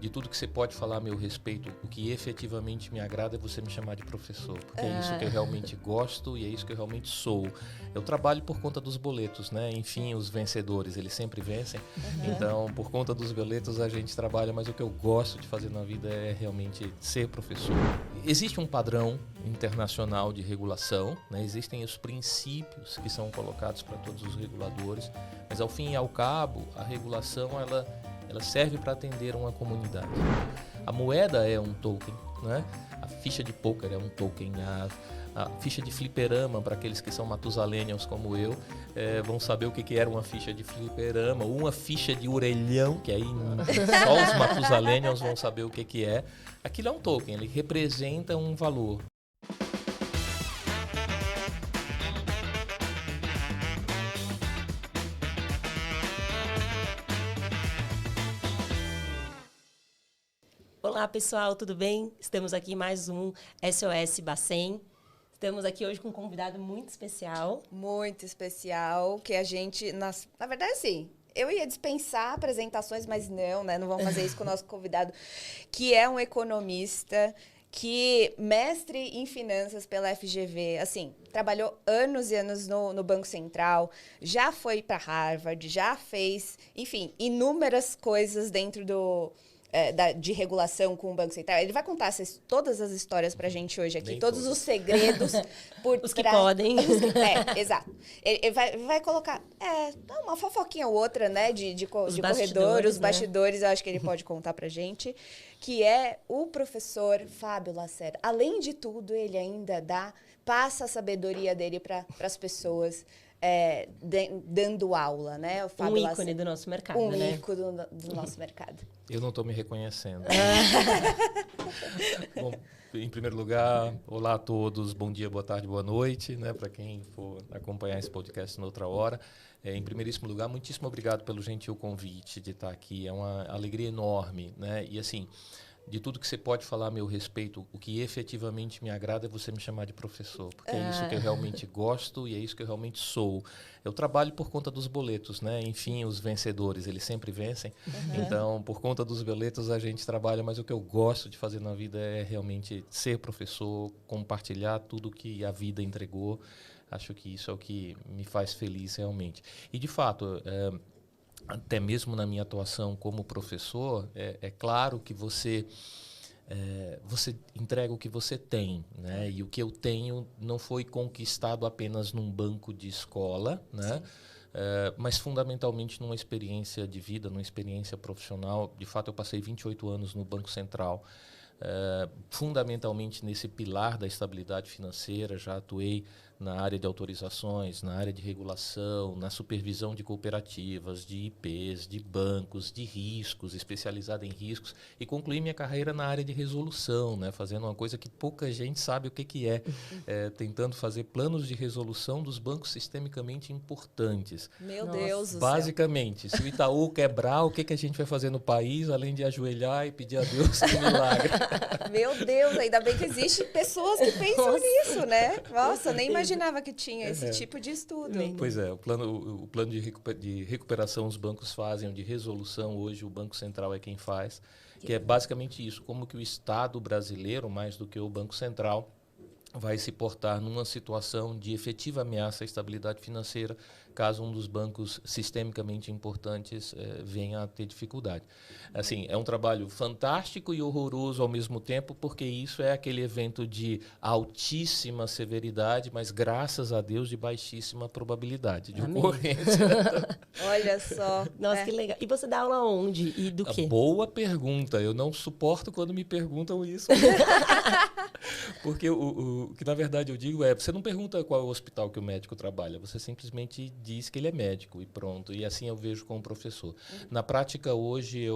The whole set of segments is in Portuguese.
de tudo que você pode falar a meu respeito, o que efetivamente me agrada é você me chamar de professor, porque é isso que eu realmente gosto e é isso que eu realmente sou. Eu trabalho por conta dos boletos, né? Enfim, os vencedores, eles sempre vencem. Então, por conta dos boletos, a gente trabalha, mas o que eu gosto de fazer na vida é realmente ser professor. Existe um padrão internacional de regulação, né? Existem os princípios que são colocados para todos os reguladores, mas ao fim e ao cabo, a regulação ela serve para atender uma comunidade. A moeda é um token, né? A ficha de poker é um token, a ficha de fliperama, para aqueles que são matusalenials como eu, vão saber o que era uma ficha de fliperama, ou uma ficha de orelhão, que aí só os matusalenials vão saber o que é. Aquilo é um token, ele representa um valor. Olá pessoal, tudo bem? Estamos aqui em mais um SOS Bacen. Estamos aqui hoje com um convidado muito especial. Muito especial, que a gente... Na verdade, sim, eu ia dispensar apresentações, mas não, né? Não vamos fazer isso com o nosso convidado, que é um economista, que mestre em finanças pela FGV, assim, trabalhou anos e anos no Banco Central, já foi para Harvard, já fez, enfim, inúmeras coisas dentro de regulação com o Banco Central. Ele vai contar todas as histórias pra gente hoje aqui, todos os segredos por os que podem. Exato. Ele vai colocar uma fofoquinha ou outra, né, de corredor, os bastidores, eu acho que ele pode contar pra gente, que é o professor Fábio Lacerda. Além de tudo, ele ainda passa a sabedoria dele para as pessoas, dando aula, né? O Fábio ícone Lacerda, do nosso mercado, né? Ícone do nosso mercado. Eu não estou me reconhecendo. Bom, em primeiro lugar, olá a todos, bom dia, boa tarde, boa noite, né? Para quem for acompanhar esse podcast noutra hora. Em primeiríssimo lugar, muitíssimo obrigado pelo gentil convite de estar aqui. É uma alegria enorme, né? E assim, de tudo que você pode falar a meu respeito, o que efetivamente me agrada é você me chamar de professor, porque é isso que eu realmente gosto e é isso que eu realmente sou. Eu trabalho por conta dos boletos, né? Enfim, os vencedores, eles sempre vencem. Então, por conta dos boletos, a gente trabalha, mas o que eu gosto de fazer na vida é realmente ser professor, compartilhar tudo que a vida entregou. Acho que isso é o que me faz feliz realmente. E, de fato, até mesmo na minha atuação como professor, é claro que você entrega o que você tem, né? E o que eu tenho não foi conquistado apenas num banco de escola, né? Mas fundamentalmente numa experiência de vida, numa experiência profissional. De fato, eu passei 28 anos no Banco Central, fundamentalmente nesse pilar da estabilidade financeira. Já atuei na área de autorizações, na área de regulação, na supervisão de cooperativas, de IPs, de bancos, de riscos, especializado em riscos, e concluí minha carreira na área de resolução, né, fazendo uma coisa que pouca gente sabe o que é, tentando fazer planos de resolução dos bancos sistemicamente importantes. Meu Deus do céu. Basicamente, se o Itaú quebrar, o que a gente vai fazer no país, além de ajoelhar e pedir a Deus um milagre? Meu Deus, ainda bem que existem pessoas que pensam nisso, né? Nossa, nem imaginava que tinha esse tipo de estudo. Pois é, o plano de recuperação os bancos fazem, o de resolução hoje o Banco Central é quem faz, que é basicamente isso, como que o Estado brasileiro, mais do que o Banco Central, vai se portar numa situação de efetiva ameaça à estabilidade financeira, caso um dos bancos sistemicamente importantes venha a ter dificuldade. Assim, é um trabalho fantástico e horroroso ao mesmo tempo, porque isso é aquele evento de altíssima severidade, mas graças a Deus de baixíssima probabilidade de ocorrência. Olha só. Nossa, que legal. E você dá aula onde e do quê? Boa pergunta. Eu não suporto quando me perguntam isso. Porque o que na verdade eu digo você não pergunta qual é o hospital que o médico trabalha, você simplesmente diz que ele é médico e pronto. E assim eu vejo como professor. Na prática, hoje,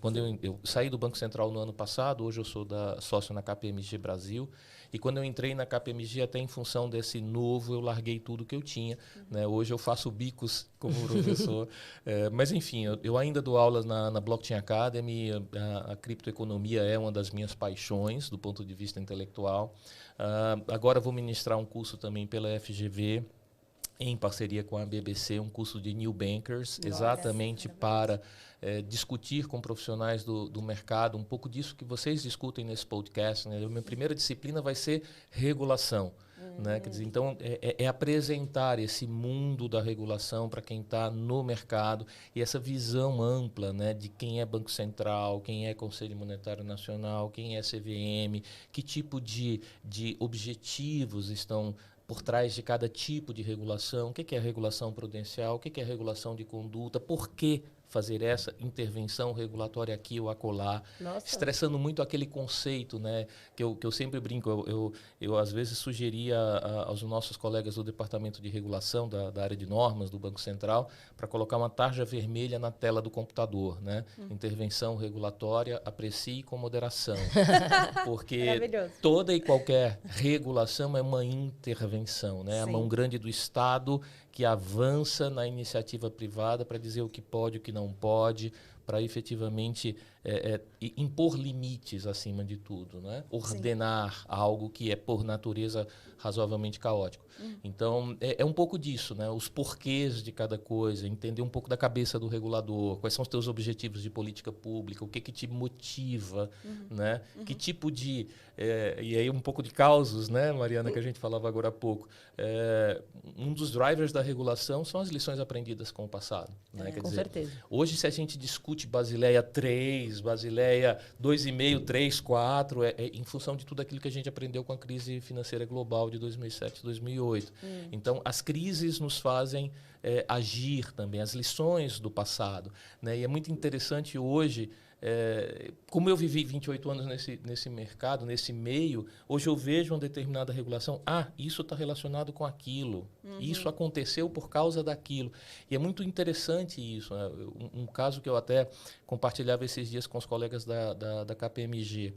quando eu saí do Banco Central no ano passado, hoje eu sou sócio na KPMG Brasil. E quando eu entrei na KPMG, até em função desse novo, eu larguei tudo que eu tinha. Né? Hoje eu faço bicos como professor. Mas, enfim, eu ainda dou aulas na Blockchain Academy. A criptoeconomia é uma das minhas paixões do ponto de vista intelectual. Agora vou ministrar um curso também pela FGV. em parceria com a BBC, um curso de New Bankers, exatamente para discutir com profissionais do mercado um pouco disso que vocês discutem nesse podcast. Né? A minha primeira disciplina vai ser regulação. Né? Quer dizer, então, é apresentar esse mundo da regulação para quem está no mercado e essa visão ampla, né, de quem é Banco Central, quem é Conselho Monetário Nacional, quem é CVM, que tipo de objetivos estão por trás de cada tipo de regulação, o que é a regulação prudencial, o que é a regulação de conduta, por que fazer essa intervenção regulatória aqui ou acolá, estressando muito aquele conceito, né, que eu sempre brinco, eu às vezes sugeria aos nossos colegas do Departamento de Regulação, da área de normas do Banco Central, para colocar uma tarja vermelha na tela do computador, né? Intervenção regulatória, aprecie com moderação. Porque toda e qualquer regulação é uma intervenção, né? A mão grande do Estado que avança na iniciativa privada para dizer o que pode, o que não pode, para efetivamente impor limites acima de tudo, né? Ordenar algo que é, por natureza, razoavelmente caótico. Então, é um pouco disso, né? Os porquês de cada coisa, entender um pouco da cabeça do regulador, quais são os teus objetivos de política pública, o que te motiva, né? Que tipo de... e aí um pouco de causos, né, Mariana, que a gente falava agora há pouco. Um dos drivers da regulação são as lições aprendidas com o passado. Né? Quer com dizer, certeza. Hoje, se a gente discute Basileia 3, Basileia 2,5, 3, 4, em função de tudo aquilo que a gente aprendeu com a crise financeira global de 2007, 2008. Então, as crises nos fazem agir também, as lições do passado. Né? E é muito interessante hoje, como eu vivi 28 anos nesse mercado, nesse meio, hoje eu vejo uma determinada regulação, isso está relacionado com aquilo, isso aconteceu por causa daquilo. E é muito interessante isso. Né? Um caso que eu até compartilhava esses dias com os colegas da KPMG.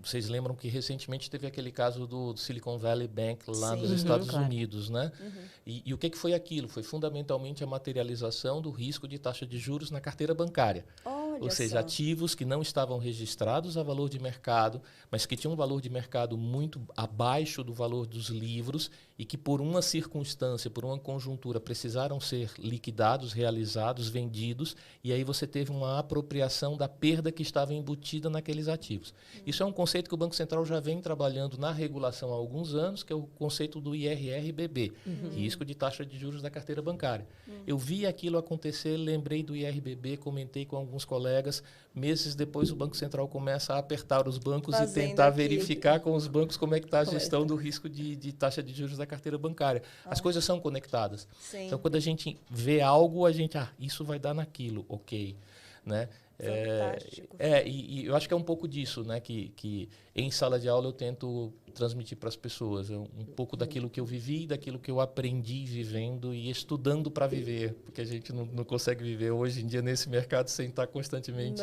Vocês lembram que recentemente teve aquele caso do Silicon Valley Bank lá nos Estados Unidos, né? E o que foi aquilo? Foi fundamentalmente a materialização do risco de taxa de juros na carteira bancária. Ou seja, ativos que não estavam registrados a valor de mercado, mas que tinham um valor de mercado muito abaixo do valor dos livros e que por uma circunstância, por uma conjuntura, precisaram ser liquidados, realizados, vendidos, e aí você teve uma apropriação da perda que estava embutida naqueles ativos. Isso é um conceito que o Banco Central já vem trabalhando na regulação há alguns anos, que é o conceito do IRRBB, risco de taxa de juros da carteira bancária. Eu vi aquilo acontecer, lembrei do IRBB, comentei com alguns colegas, meses depois o Banco Central começa a apertar os bancos e tentar verificar com os bancos como é que está a gestão do risco de taxa de juros da carteira bancária. As coisas são conectadas. Então, quando a gente vê algo, a gente, isso vai dar naquilo, ok, né? E eu acho que é um pouco disso, né, que em sala de aula eu tento transmitir para as pessoas um pouco daquilo que eu vivi, daquilo que eu aprendi vivendo e estudando para viver, porque a gente não consegue viver hoje em dia nesse mercado sem estar constantemente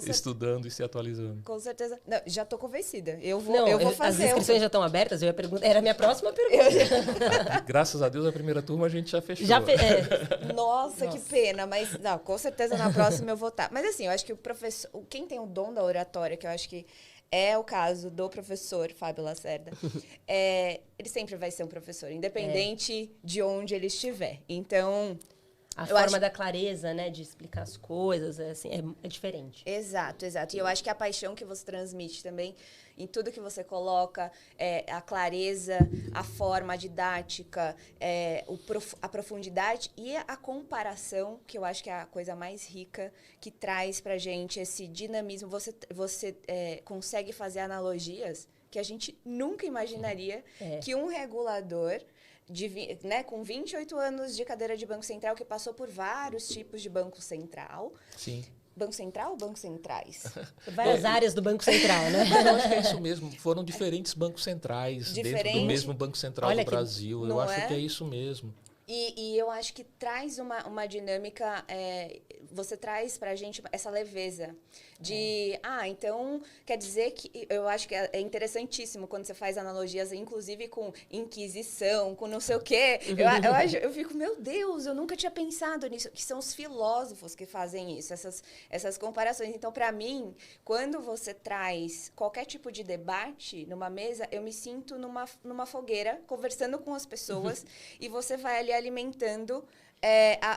estudando e se atualizando. Com certeza. Não, já estou convencida. Eu vou fazer. As inscrições já estão abertas? Era a minha próxima pergunta. Graças a Deus, a primeira turma a gente já fechou. Nossa, que pena. Mas, não, com certeza na próxima eu vou estar. Mas, assim, eu acho que o professor... Quem tem o dom da oratória, que eu acho que é o caso do professor Fábio Lacerda, ele sempre vai ser um professor, independente de onde ele estiver. Então... A forma da clareza, né, de explicar as coisas, assim, é diferente. Exato. E eu acho que a paixão que você transmite também em tudo que você coloca, a clareza, a forma, a didática, a profundidade e a comparação, que eu acho que é a coisa mais rica que traz pra gente esse dinamismo. Você consegue fazer analogias que a gente nunca imaginaria que um regulador... com 28 anos de cadeira de Banco Central, que passou por vários tipos de Banco Central. Sim. Banco Central ou bancos centrais? Várias áreas do Banco Central, né? Eu acho que é isso mesmo. Foram diferentes bancos centrais dentro do mesmo Banco Central do Brasil. Eu acho que é isso mesmo. E eu acho que traz uma dinâmica você traz pra gente essa leveza de, então, quer dizer que, eu acho que é interessantíssimo quando você faz analogias, inclusive com Inquisição, com não sei o quê. Eu fico, meu Deus, eu nunca tinha pensado nisso, que são os filósofos que fazem isso, essas comparações. Então, para mim, quando você traz qualquer tipo de debate numa mesa, eu me sinto numa fogueira, conversando com as pessoas, e você vai ali alimentando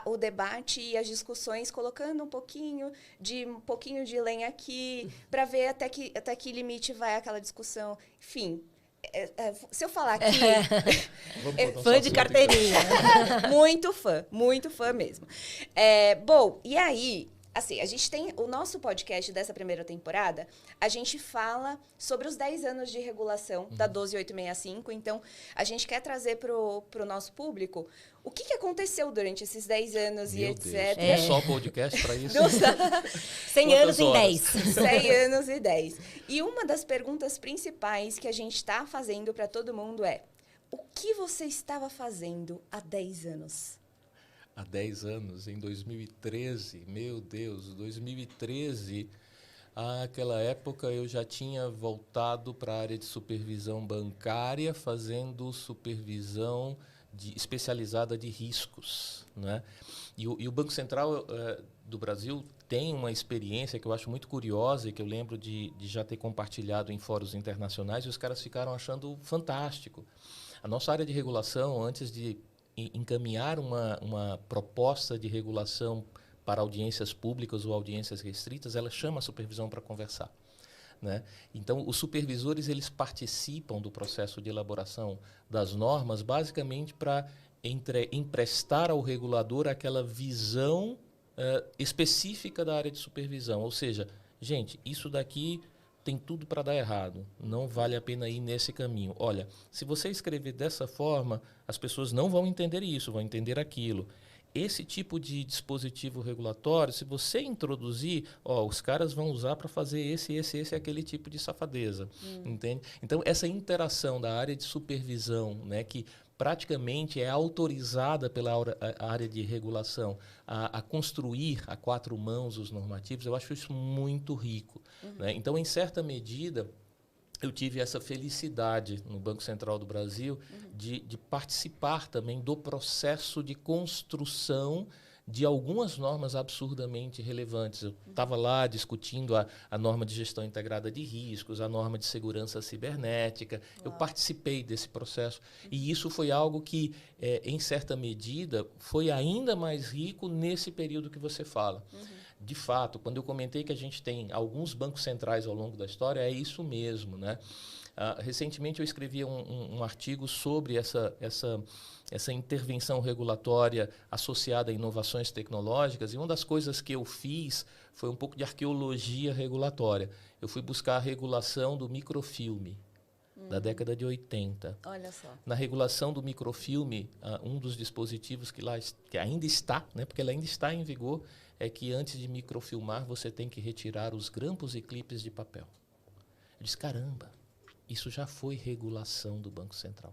o debate e as discussões, colocando um pouquinho de lenha aqui, para ver até que limite vai aquela discussão. Enfim, se eu falar aqui... Fã de carteirinha. Muito fã mesmo. Bom, e aí... Assim, a gente tem o nosso podcast dessa primeira temporada, a gente fala sobre os 10 anos de regulação da 12865, então a gente quer trazer para o nosso público o que aconteceu durante esses 10 anos Meu e etc. Deus, tem só podcast para isso? 100 anos em 10. 100 anos e 10. E uma das perguntas principais que a gente está fazendo para todo mundo é: o que você estava fazendo há 10 anos? Há 10 anos, em 2013, meu Deus, 2013, naquela época eu já tinha voltado para a área de supervisão bancária, fazendo supervisão especializada de riscos, né? E o Banco Central do Brasil tem uma experiência que eu acho muito curiosa e que eu lembro de já ter compartilhado em fóruns internacionais, e os caras ficaram achando fantástico. A nossa área de regulação, antes de encaminhar uma proposta de regulação para audiências públicas ou audiências restritas, ela chama a supervisão para conversar, né? Então, os supervisores, eles participam do processo de elaboração das normas, basicamente para emprestar ao regulador aquela visão específica da área de supervisão. Ou seja, gente, isso daqui tem tudo para dar errado, não vale a pena ir nesse caminho. Olha, se você escrever dessa forma, as pessoas não vão entender isso, vão entender aquilo. Esse tipo de dispositivo regulatório, se você introduzir, os caras vão usar para fazer esse, aquele tipo de safadeza, entende? Então, essa interação da área de supervisão, né, que praticamente é autorizada pela área de regulação a construir a 4 mãos os normativos, eu acho isso muito rico, né? Então, em certa medida, eu tive essa felicidade no Banco Central do Brasil de participar também do processo de construção de algumas normas absurdamente relevantes. Eu estava lá discutindo a norma de gestão integrada de riscos, a norma de segurança cibernética. Eu participei desse processo. E isso foi algo que, em certa medida, foi ainda mais rico nesse período que você fala. De fato, quando eu comentei que a gente tem alguns bancos centrais ao longo da história, é isso mesmo, né? Recentemente eu escrevi um artigo sobre essa intervenção regulatória associada a inovações tecnológicas, e uma das coisas que eu fiz foi um pouco de arqueologia regulatória. Eu fui buscar a regulação do microfilme, da década de 80. Olha só. Na regulação do microfilme, um dos dispositivos que ainda está, né, porque ele ainda está em vigor, é que antes de microfilmar você tem que retirar os grampos e clipes de papel. Eu disse, caramba, isso já foi regulação do Banco Central.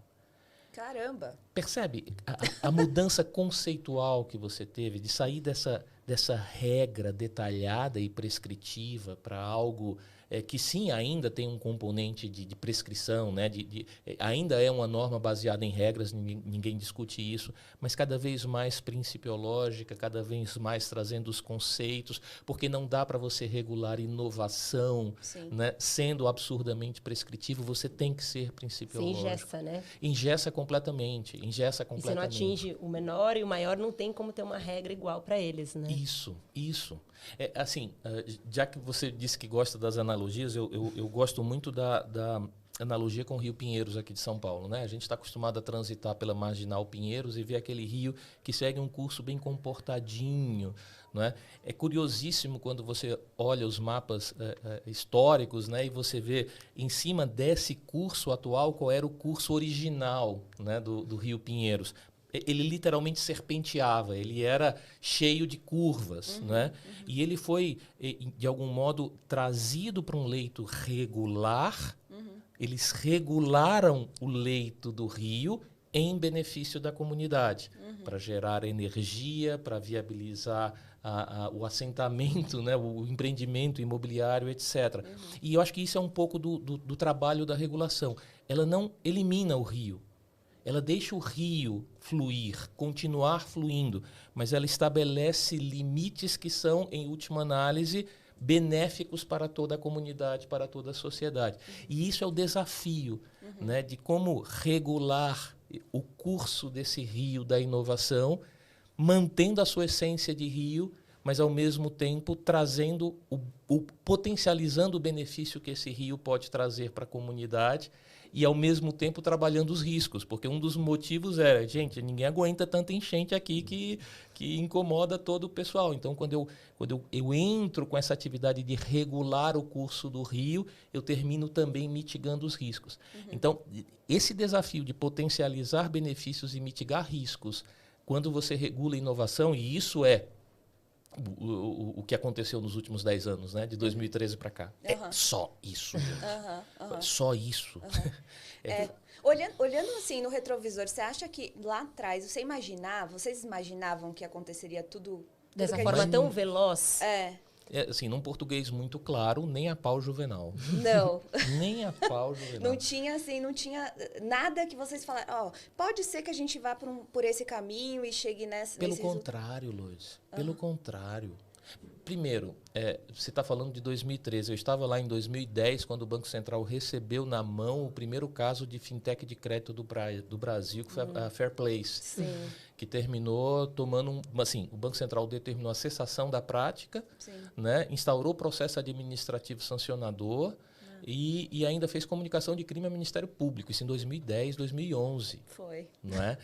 Caramba! Percebe a mudança conceitual que você teve de sair dessa regra detalhada e prescritiva para algo que sim, ainda tem um componente de prescrição, né? Ainda é uma norma baseada em regras, ninguém discute isso, mas cada vez mais principiológica, cada vez mais trazendo os conceitos, porque não dá para você regular inovação, né? Sendo absurdamente prescritivo, você tem que ser principiológico. Se engessa, né? Engessa completamente. E você não atinge o menor e o maior, não tem como ter uma regra igual para eles, né? Isso. Assim, já que você disse que gosta das analogias, eu gosto muito da analogia com o Rio Pinheiros aqui de São Paulo, né? A gente está acostumado a transitar pela Marginal Pinheiros e ver aquele rio que segue um curso bem comportadinho, né? É curiosíssimo quando você olha os mapas históricos, né? E você vê em cima desse curso atual qual era o curso original, né? do Rio Pinheiros. Ele literalmente serpenteava, ele era cheio de curvas, né? E ele foi, de algum modo, trazido para um leito regular. Eles regularam o leito do rio em benefício da comunidade, para gerar energia, para viabilizar o assentamento, né, o empreendimento imobiliário, etc. E eu acho que isso é um pouco do trabalho da regulação. Ela não elimina o rio, ela deixa o rio fluir, continuar fluindo, mas ela estabelece limites que são, em última análise, benéficos para toda a comunidade, para toda a sociedade. E isso é o desafio, né, de como regular o curso desse rio da inovação, mantendo a sua essência de rio, mas, ao mesmo tempo, trazendo potencializando o benefício que esse rio pode trazer para a comunidade e, ao mesmo tempo, trabalhando os riscos. Porque um dos motivos era, gente, ninguém aguenta tanta enchente aqui que incomoda todo o pessoal. Então, quando eu entro com essa atividade de regular o curso do rio, eu termino também mitigando os riscos. Então, esse desafio de potencializar benefícios e mitigar riscos, quando você regula a inovação, e isso é o que aconteceu nos últimos 10 anos, né? De 2013 para cá. É só isso. Só isso. Olhando assim no retrovisor, você acha que lá atrás, vocês imaginavam que aconteceria tudo dessa forma tão veloz? Assim, num português muito claro, nem a pau Juvenal. Não. Nem a pau Juvenal. Não tinha nada que vocês falaram, pode ser que a gente vá por esse caminho e chegue nesse... Pelo contrário, Lois. Pelo contrário. Primeiro, você está falando de 2013. Eu estava lá em 2010, quando o Banco Central recebeu na mão o primeiro caso de fintech de crédito do Brasil, que foi a Fairplace. Sim. Que terminou tomando... Assim, o Banco Central determinou a cessação da prática, né, instaurou o processo administrativo sancionador e ainda fez comunicação de crime ao Ministério Público. Isso em 2010, 2011. Foi. Não é?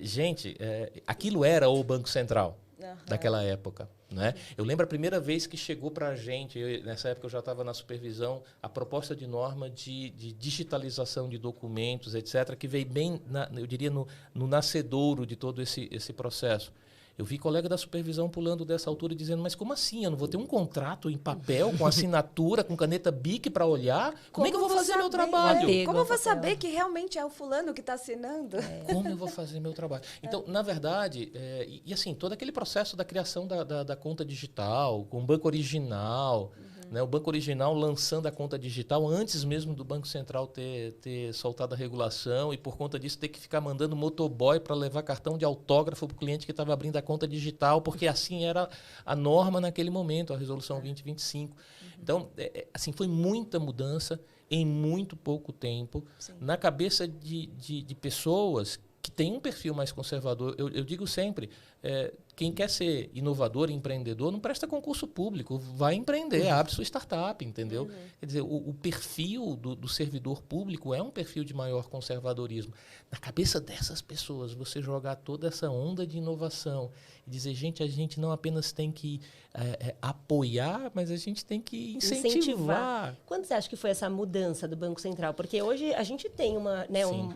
Gente, aquilo era o Banco Central daquela época. Né? Eu lembro a primeira vez que chegou para a gente, nessa época eu já estava na supervisão, a proposta de norma de digitalização de documentos, etc., que veio bem, eu diria, no nascedouro de todo esse processo. Eu vi colega da supervisão pulando dessa altura e dizendo, mas como assim? Eu não vou ter um contrato em papel, com assinatura, com caneta BIC para olhar? Como é que eu vou fazer meu trabalho? Como eu vou saber que realmente é o fulano que está assinando? Como eu vou fazer meu trabalho? Então, na verdade, e assim, todo aquele processo da criação da conta digital, com o Banco Original, né, o Banco Original lançando a conta digital antes mesmo do Banco Central ter soltado a regulação e, por conta disso, ter que ficar mandando motoboy para levar cartão de autógrafo para o cliente que estava abrindo a conta digital, porque assim era a norma naquele momento, a Resolução 2025. Então, assim, foi muita mudança em muito pouco tempo na cabeça de pessoas que têm um perfil mais conservador. Eu digo sempre, quem quer ser inovador, empreendedor, não presta concurso público, vai empreender, abre sua startup, entendeu? Quer dizer, o perfil do servidor público é um perfil de maior conservadorismo. Na cabeça dessas pessoas, você jogar toda essa onda de inovação e dizer, gente, a gente não apenas tem que apoiar, mas a gente tem que incentivar. Quando você acha que foi essa mudança do Banco Central? Porque hoje a gente tem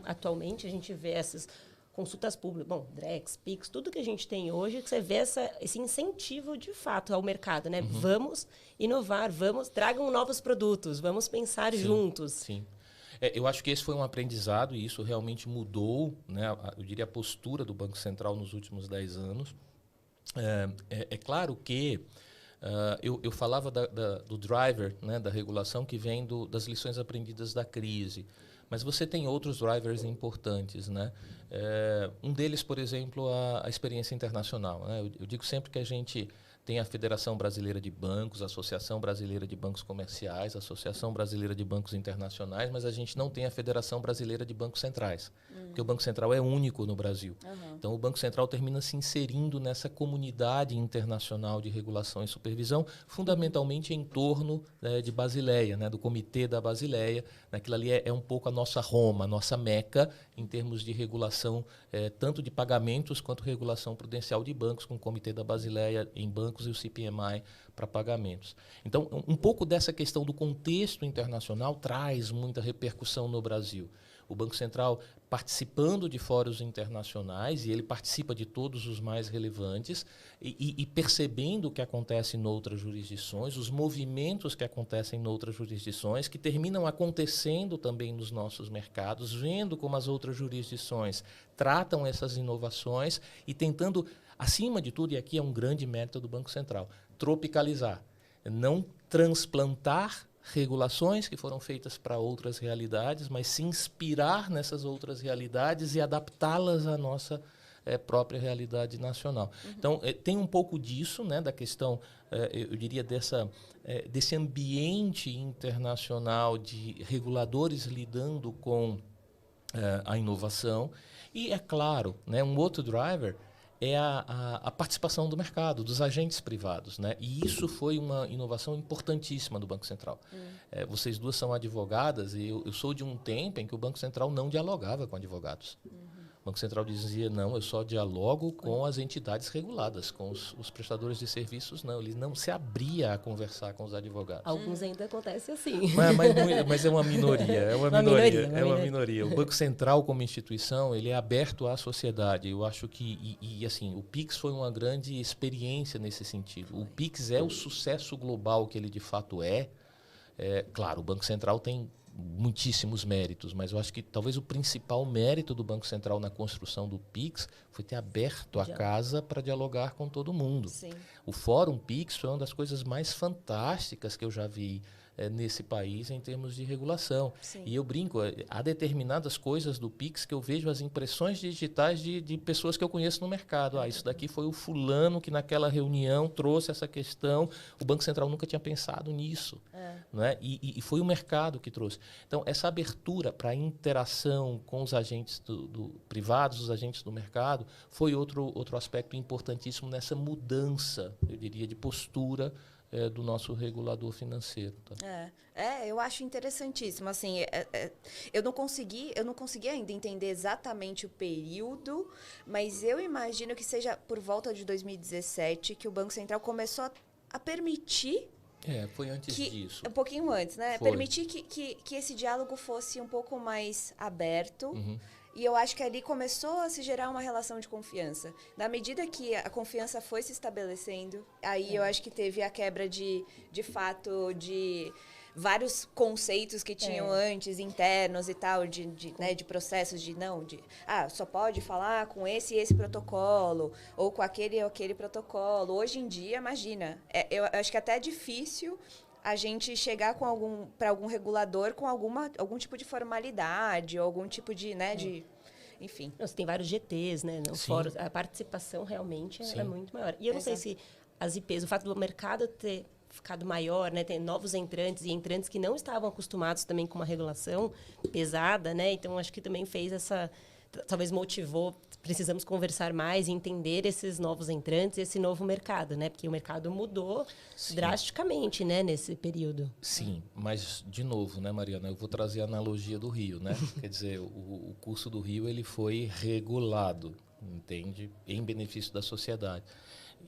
atualmente a gente vê essas consultas públicas, Drex, Pix, tudo que a gente tem hoje, que você vê esse incentivo de fato ao mercado, né? Vamos inovar, tragam novos produtos, vamos pensar juntos. Sim. Eu acho que esse foi um aprendizado e isso realmente mudou, né, eu diria, a postura do Banco Central nos últimos 10 anos. É claro que eu falava do driver, né, da regulação que vem das lições aprendidas da crise. Mas você tem outros drivers importantes, né? Um deles, por exemplo, a experiência internacional, né? Eu digo sempre que a gente tem a Federação Brasileira de Bancos, a Associação Brasileira de Bancos Comerciais, a Associação Brasileira de Bancos Internacionais, mas a gente não tem a Federação Brasileira de Bancos Centrais, porque o Banco Central é único no Brasil. Então, o Banco Central termina se inserindo nessa comunidade internacional de regulação e supervisão, fundamentalmente em torno de Basileia, né, do Comitê da Basileia. Aquilo ali é um pouco a nossa Roma, a nossa Meca, em termos de regulação, tanto de pagamentos quanto regulação prudencial de bancos, com o Comitê da Basileia em bancos e o CPMI para pagamentos. Então, um pouco dessa questão do contexto internacional traz muita repercussão no Brasil. o Banco Central participando de fóruns internacionais, e ele participa de todos os mais relevantes, e percebendo o que acontece em outras jurisdições, os movimentos que acontecem em outras jurisdições, que terminam acontecendo também nos nossos mercados, vendo como as outras jurisdições tratam essas inovações e tentando, acima de tudo, e aqui é um grande mérito do Banco Central, tropicalizar, não transplantar regulações que foram feitas para outras realidades, mas se inspirar nessas outras realidades e adaptá-las à nossa própria realidade nacional. Então, tem um pouco disso, né, da questão, eu diria, desse ambiente internacional de reguladores lidando com a inovação. E, é claro, né, um outro driver é a participação do mercado, dos agentes privados, né? E isso foi uma inovação importantíssima do Banco Central. Vocês duas são advogadas e eu sou de um tempo em que o Banco Central não dialogava com advogados. O Banco Central dizia, não, eu só dialogo com as entidades reguladas, com os prestadores de serviços, não. Ele não se abria a conversar com os advogados. Alguns ainda acontece assim. Mas é uma minoria, é uma minoria. O Banco Central, como instituição, ele é aberto à sociedade. Eu acho que, assim, o Pix foi uma grande experiência nesse sentido. O Pix é o sucesso global que ele de fato é. Claro, o Banco Central tem muitíssimos méritos, mas eu acho que talvez o principal mérito do Banco Central na construção do Pix foi ter aberto a casa para dialogar com todo mundo. Sim. O Fórum Pix foi uma das coisas mais fantásticas que eu já vi nesse país em termos de regulação. Sim. E eu brinco, há determinadas coisas do Pix que eu vejo as impressões digitais de pessoas que eu conheço no mercado. Isso daqui foi o fulano que naquela reunião trouxe essa questão. O Banco Central nunca tinha pensado nisso. Né? E foi o mercado que trouxe. Então, essa abertura para a interação com os agentes privados, os agentes do mercado, foi outro aspecto importantíssimo nessa mudança, eu diria, de postura do nosso regulador financeiro. Tá? Eu acho interessantíssimo. Assim, eu não consegui ainda entender exatamente o período, mas eu imagino que seja por volta de 2017 que o Banco Central começou a permitir... Foi antes disso. Um pouquinho antes, né? Foi. Permitir que esse diálogo fosse um pouco mais aberto. Uhum. E eu acho que ali começou a se gerar uma relação de confiança. Na medida que a confiança foi se estabelecendo, aí eu acho que teve a quebra de fato, de vários conceitos que tinham antes, internos e tal, de processos só pode falar com esse e esse protocolo, ou com aquele e aquele protocolo. Hoje em dia, imagina, eu acho que até é difícil a gente chegar para algum regulador com algum tipo de formalidade, ou algum tipo de, enfim. Você tem vários GTs, né? No fórum, a participação realmente é muito maior. E eu não sei se as IPs, o fato do mercado ter ficado maior, né? Tem novos entrantes e entrantes que não estavam acostumados também com uma regulação pesada, né? Então, acho que também fez talvez motivou, precisamos conversar mais e entender esses novos entrantes, esse novo mercado, né? Porque o mercado mudou drasticamente, né, nesse período. Sim, mas, de novo, né, Mariana, eu vou trazer a analogia do Rio, né? Quer dizer, o curso do Rio ele foi regulado, entende? Em benefício da sociedade.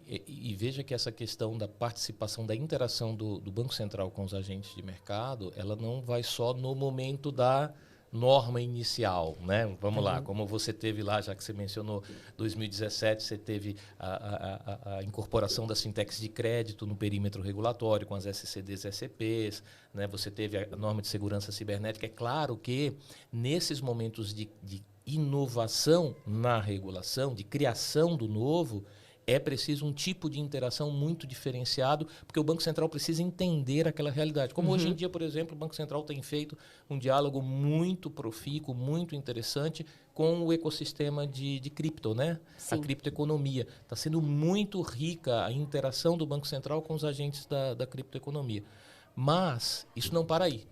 E veja que essa questão da participação, da interação do Banco Central com os agentes de mercado, ela não vai só no momento da norma inicial, né? Vamos lá, como você teve lá, já que você mencionou 2017, você teve a incorporação das fintechs de crédito no perímetro regulatório com as SCDs e SCPs, né? Você teve a norma de segurança cibernética. É claro que nesses momentos de inovação na regulação, de criação do novo, é preciso um tipo de interação muito diferenciado, porque o Banco Central precisa entender aquela realidade. Como hoje em dia, por exemplo, o Banco Central tem feito um diálogo muito profícuo, muito interessante com o ecossistema de cripto, né? Sim. A criptoeconomia. Está sendo muito rica a interação do Banco Central com os agentes da criptoeconomia. Mas isso não para aí.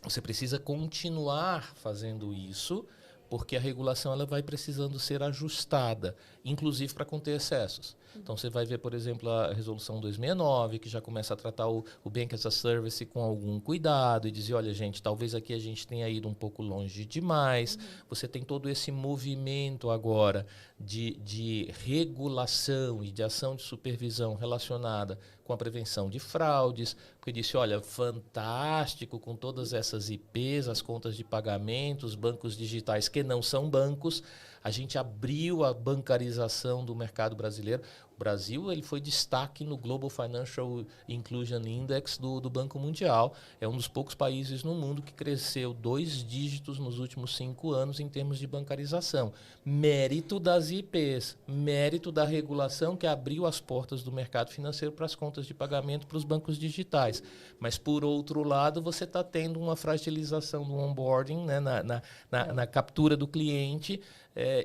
Você precisa continuar fazendo isso, porque a regulação ela vai precisando ser ajustada, inclusive para conter excessos. Então, você vai ver, por exemplo, a Resolução 269, que já começa a tratar o Bank as a Service com algum cuidado e dizer, olha, gente, talvez aqui a gente tenha ido um pouco longe demais. Você tem todo esse movimento agora de regulação e de ação de supervisão relacionada com a prevenção de fraudes, porque disse, olha, fantástico, com todas essas IPs, as contas de pagamento, os bancos digitais que não são bancos, a gente abriu a bancarização do mercado brasileiro. O Brasil ele foi destaque no Global Financial Inclusion Index do Banco Mundial. É um dos poucos países no mundo que cresceu 2 dígitos nos últimos 5 anos em termos de bancarização. Mérito das IPs, mérito da regulação que abriu as portas do mercado financeiro para as contas de pagamento para os bancos digitais. Mas, por outro lado, você está tendo uma fragilização do onboarding, né, na captura do cliente,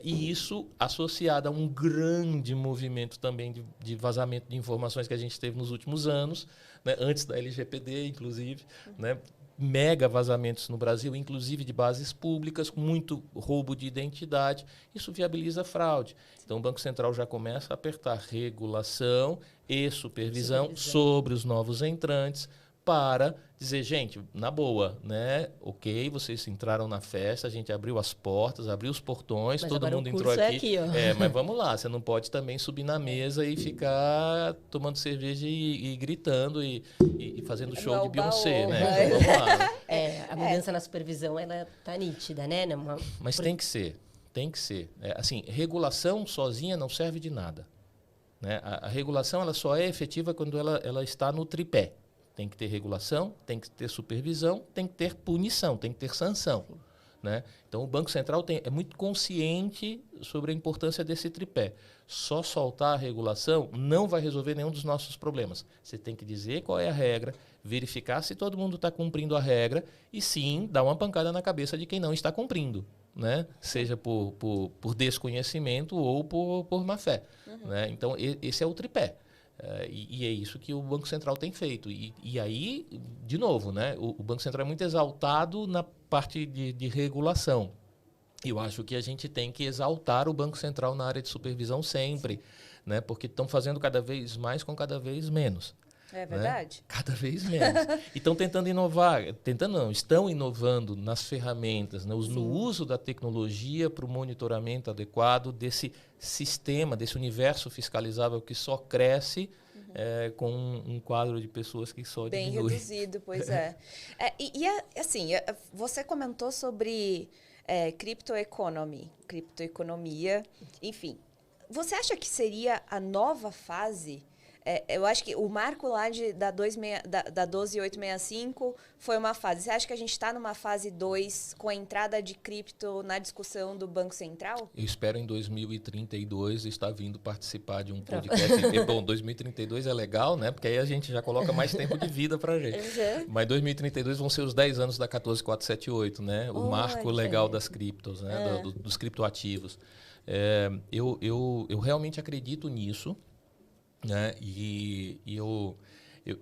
e isso associado a um grande movimento também de vazamento de informações que a gente teve nos últimos anos, né, antes da LGPD, inclusive, né, mega vazamentos no Brasil, inclusive de bases públicas, com muito roubo de identidade. Isso viabiliza fraude. Então, o Banco Central já começa a apertar regulação e supervisão sobre os novos entrantes, para dizer, gente, na boa, né? Ok, vocês entraram na festa, a gente abriu as portas, abriu os portões, mas todo mundo entrou aqui. Mas vamos lá, você não pode também subir na mesa e ficar tomando cerveja e gritando e fazendo show de Beyoncé, né? Então, vamos lá. A mudança na supervisão, ela tá nítida, né? Mas tem que ser. Assim, regulação sozinha não serve de nada, né? A regulação ela só é efetiva quando ela está no tripé. Tem que ter regulação, tem que ter supervisão, tem que ter punição, tem que ter sanção, né? Então, o Banco Central é muito consciente sobre a importância desse tripé. Só soltar a regulação não vai resolver nenhum dos nossos problemas. Você tem que dizer qual é a regra, verificar se todo mundo está cumprindo a regra e, sim, dar uma pancada na cabeça de quem não está cumprindo, né? Seja por desconhecimento ou por má fé. Né? Então, esse é o tripé. E é isso que o Banco Central tem feito. E aí, de novo, né, o Banco Central é muito exaltado na parte de regulação. Eu acho que a gente tem que exaltar o Banco Central na área de supervisão sempre, né, porque estão fazendo cada vez mais com cada vez menos. É verdade? Né? Cada vez menos. E estão tentando inovar. Estão inovando nas ferramentas, né? No uso da tecnologia para o monitoramento adequado desse sistema, desse universo fiscalizável que só cresce com um quadro de pessoas que só bem diminui. Reduzido, pois é. Assim, você comentou sobre criptoeconomia, enfim. Você acha que seria a nova fase? Eu acho que o marco lá da 12865 foi uma fase. Você acha que a gente está numa fase 2 com a entrada de cripto na discussão do Banco Central? Eu espero em 2032 estar vindo participar de um podcast. Bom, 2032 é legal, né? Porque aí a gente já coloca mais tempo de vida para a gente. Mas 2032 vão ser os 10 anos da 14478, né? O marco legal das criptos, né? Dos criptoativos. Eu realmente acredito nisso. Né? E eu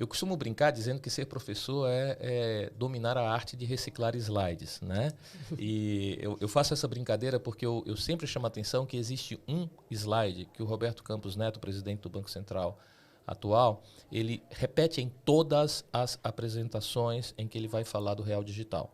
costumo brincar dizendo que ser professor é dominar a arte de reciclar slides, né? E eu faço essa brincadeira porque eu sempre chamo a atenção que existe um slide que o Roberto Campos Neto, presidente do Banco Central atual, ele repete em todas as apresentações em que ele vai falar do Real Digital,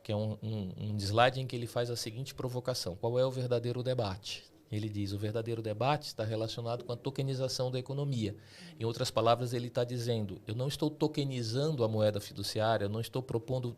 que é um slide em que ele faz a seguinte provocação: qual é o verdadeiro debate? Ele diz, o verdadeiro debate está relacionado com a tokenização da economia. Em outras palavras, ele está dizendo, eu não estou tokenizando a moeda fiduciária, eu não estou propondo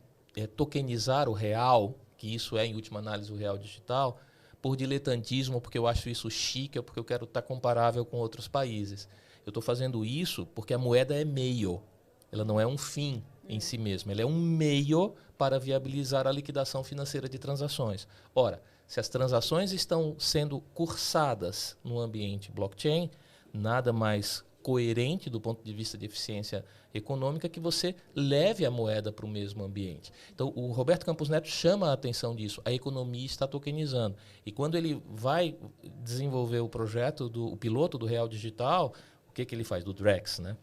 tokenizar o real, que isso é, em última análise, o real digital, por diletantismo, porque eu acho isso chique, ou porque eu quero estar comparável com outros países. Eu estou fazendo isso porque a moeda é meio, ela não é um fim em si mesma, ela é um meio para viabilizar a liquidação financeira de transações. Ora, se as transações estão sendo cursadas no ambiente blockchain, nada mais coerente do ponto de vista de eficiência econômica que você leve a moeda para o mesmo ambiente. Então, o Roberto Campos Neto chama a atenção disso. A economia está tokenizando. E quando ele vai desenvolver o projeto, o piloto do Real Digital, o que ele faz? Do Drex, né?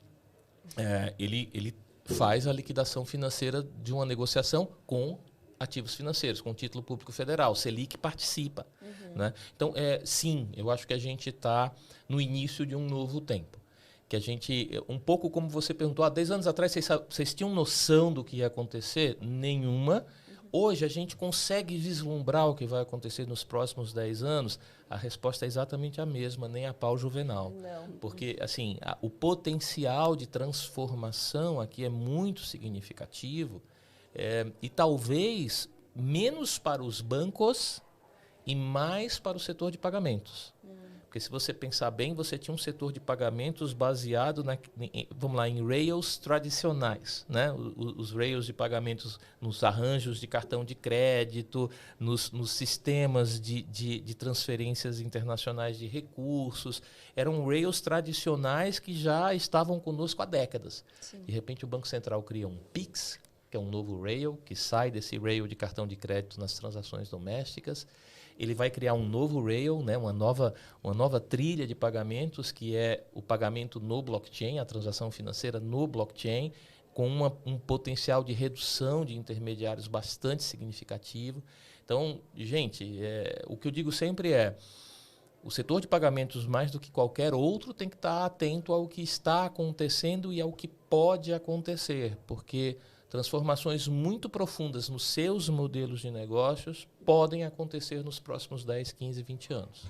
Ele faz a liquidação financeira de uma negociação com ativos financeiros, com título público federal. Selic participa. Né? Então, sim, eu acho que a gente está no início de um novo tempo. Que a gente, um pouco como você perguntou, 10 anos atrás vocês tinham noção do que ia acontecer? Nenhuma. Hoje a gente consegue vislumbrar o que vai acontecer nos próximos 10 anos? A resposta é exatamente a mesma, nem a pau Juvenal. Não. Porque assim, o potencial de transformação aqui é muito significativo e talvez menos para os bancos e mais para o setor de pagamentos. Porque se você pensar bem, você tinha um setor de pagamentos baseado em rails tradicionais, né? Os rails de pagamentos nos arranjos de cartão de crédito, nos sistemas de transferências internacionais de recursos. Eram rails tradicionais que já estavam conosco há décadas. Sim. De repente o Banco Central cria um Pix, que é um novo rail, que sai desse rail de cartão de crédito nas transações domésticas. Ele vai criar um novo rail, né, uma nova trilha de pagamentos, que é o pagamento no blockchain, a transação financeira no blockchain, com um potencial de redução de intermediários bastante significativo. Então, gente, o que eu digo sempre o setor de pagamentos, mais do que qualquer outro, tem que estar atento ao que está acontecendo e ao que pode acontecer, porque transformações muito profundas nos seus modelos de negócios podem acontecer nos próximos 10, 15, 20 anos.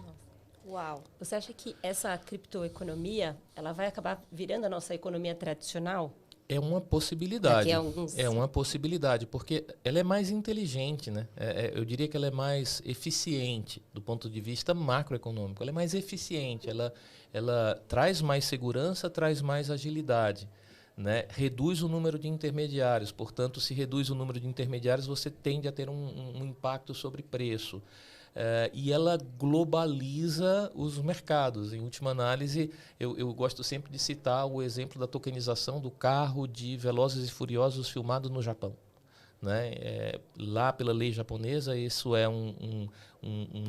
Uau! Você acha que essa criptoeconomia ela vai acabar virando a nossa economia tradicional? É uma possibilidade. Daqui a alguns... É uma possibilidade, porque ela é mais inteligente, né? Eu diria que ela é mais eficiente do ponto de vista macroeconômico. Ela é mais eficiente, ela traz mais segurança, traz mais agilidade. Né? Reduz o número de intermediários, portanto, se reduz o número de intermediários, você tende a ter um impacto sobre preço. E ela globaliza os mercados. Em última análise, eu gosto sempre de citar o exemplo da tokenização do carro de Velozes e Furiosos filmado no Japão. Né? Lá pela lei japonesa, isso é um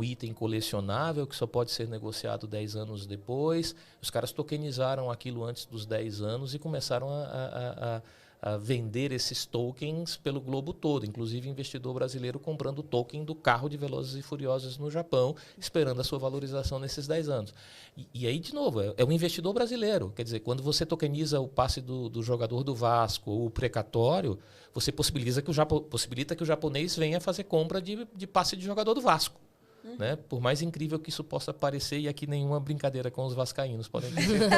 item colecionável que só pode ser negociado 10 anos depois. Os caras tokenizaram aquilo antes dos 10 anos e começaram a vender esses tokens pelo globo todo, inclusive investidor brasileiro comprando o token do carro de Velozes e Furiosos no Japão, esperando a sua valorização nesses 10 anos. E aí, de novo, é um investidor brasileiro. Quer dizer, quando você tokeniza o passe do jogador do Vasco ou o precatório, você possibilita que o japonês venha fazer compra de passe de jogador do Vasco. Né? Por mais incrível que isso possa parecer, e aqui nenhuma brincadeira com os vascaínos, podem dizer.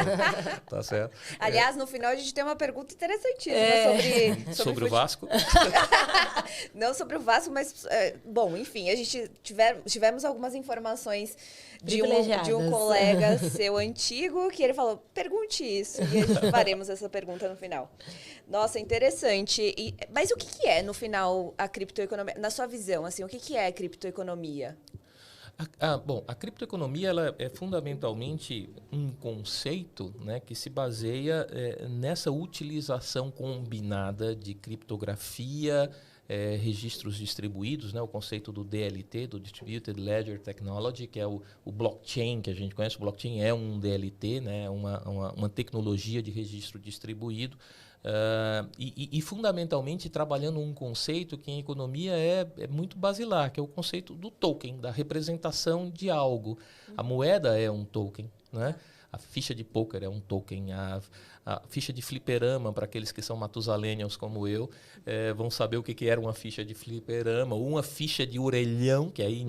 Tá certo? Aliás, no final a gente tem uma pergunta interessantíssima sobre o Vasco. Não sobre o Vasco, mas, bom, enfim, a gente tivemos algumas informações de um colega seu antigo, que ele falou, pergunte isso, e a gente faremos essa pergunta no final. Nossa, interessante. Mas o que é, no final, a criptoeconomia? Na sua visão, assim, o que é a criptoeconomia? Bom, a criptoeconomia ela é fundamentalmente um conceito, né, que se baseia nessa utilização combinada de criptografia, registros distribuídos, né, o conceito do DLT, do Distributed Ledger Technology, que é o blockchain que a gente conhece. O blockchain é um DLT, né, uma tecnologia de registro distribuído. E fundamentalmente trabalhando um conceito que em economia é muito basilar, que é o conceito do token, da representação de algo. A moeda é um token, né? A ficha de pôquer é um token, a ficha de fliperama, para aqueles que são matusalenials como eu, vão saber o que era uma ficha de fliperama, ou uma ficha de orelhão, que aí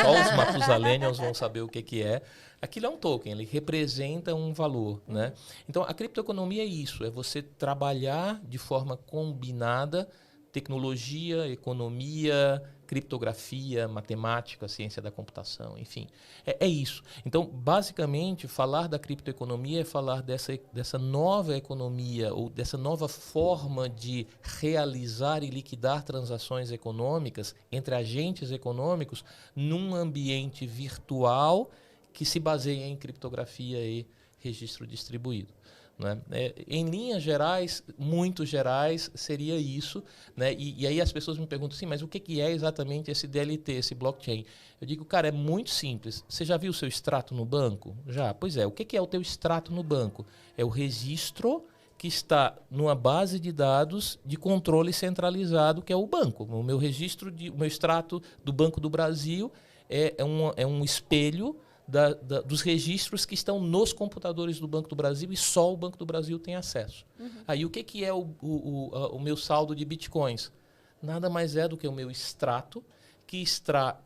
só os matusalenials vão saber o que é. Aquilo é um token, ele representa um valor. Né? Então, a criptoeconomia é isso, é você trabalhar de forma combinada tecnologia, economia, criptografia, matemática, ciência da computação, enfim. É isso. Então, basicamente, falar da criptoeconomia é falar dessa nova economia ou dessa nova forma de realizar e liquidar transações econômicas entre agentes econômicos num ambiente virtual que se baseia em criptografia e registro distribuído. Né? Em linhas gerais, muito gerais, seria isso. Né? E aí as pessoas me perguntam assim, mas o que é exatamente esse DLT, esse blockchain? Eu digo, cara, é muito simples. Você já viu o seu extrato no banco? Já? Pois é. O que é o teu extrato no banco? É o registro que está numa base de dados de controle centralizado, que é o banco. O meu registro, o meu extrato do Banco do Brasil é um espelho dos registros que estão nos computadores do Banco do Brasil e só o Banco do Brasil tem acesso. Aí o que é o meu saldo de bitcoins? Nada mais é do que o meu extrato, que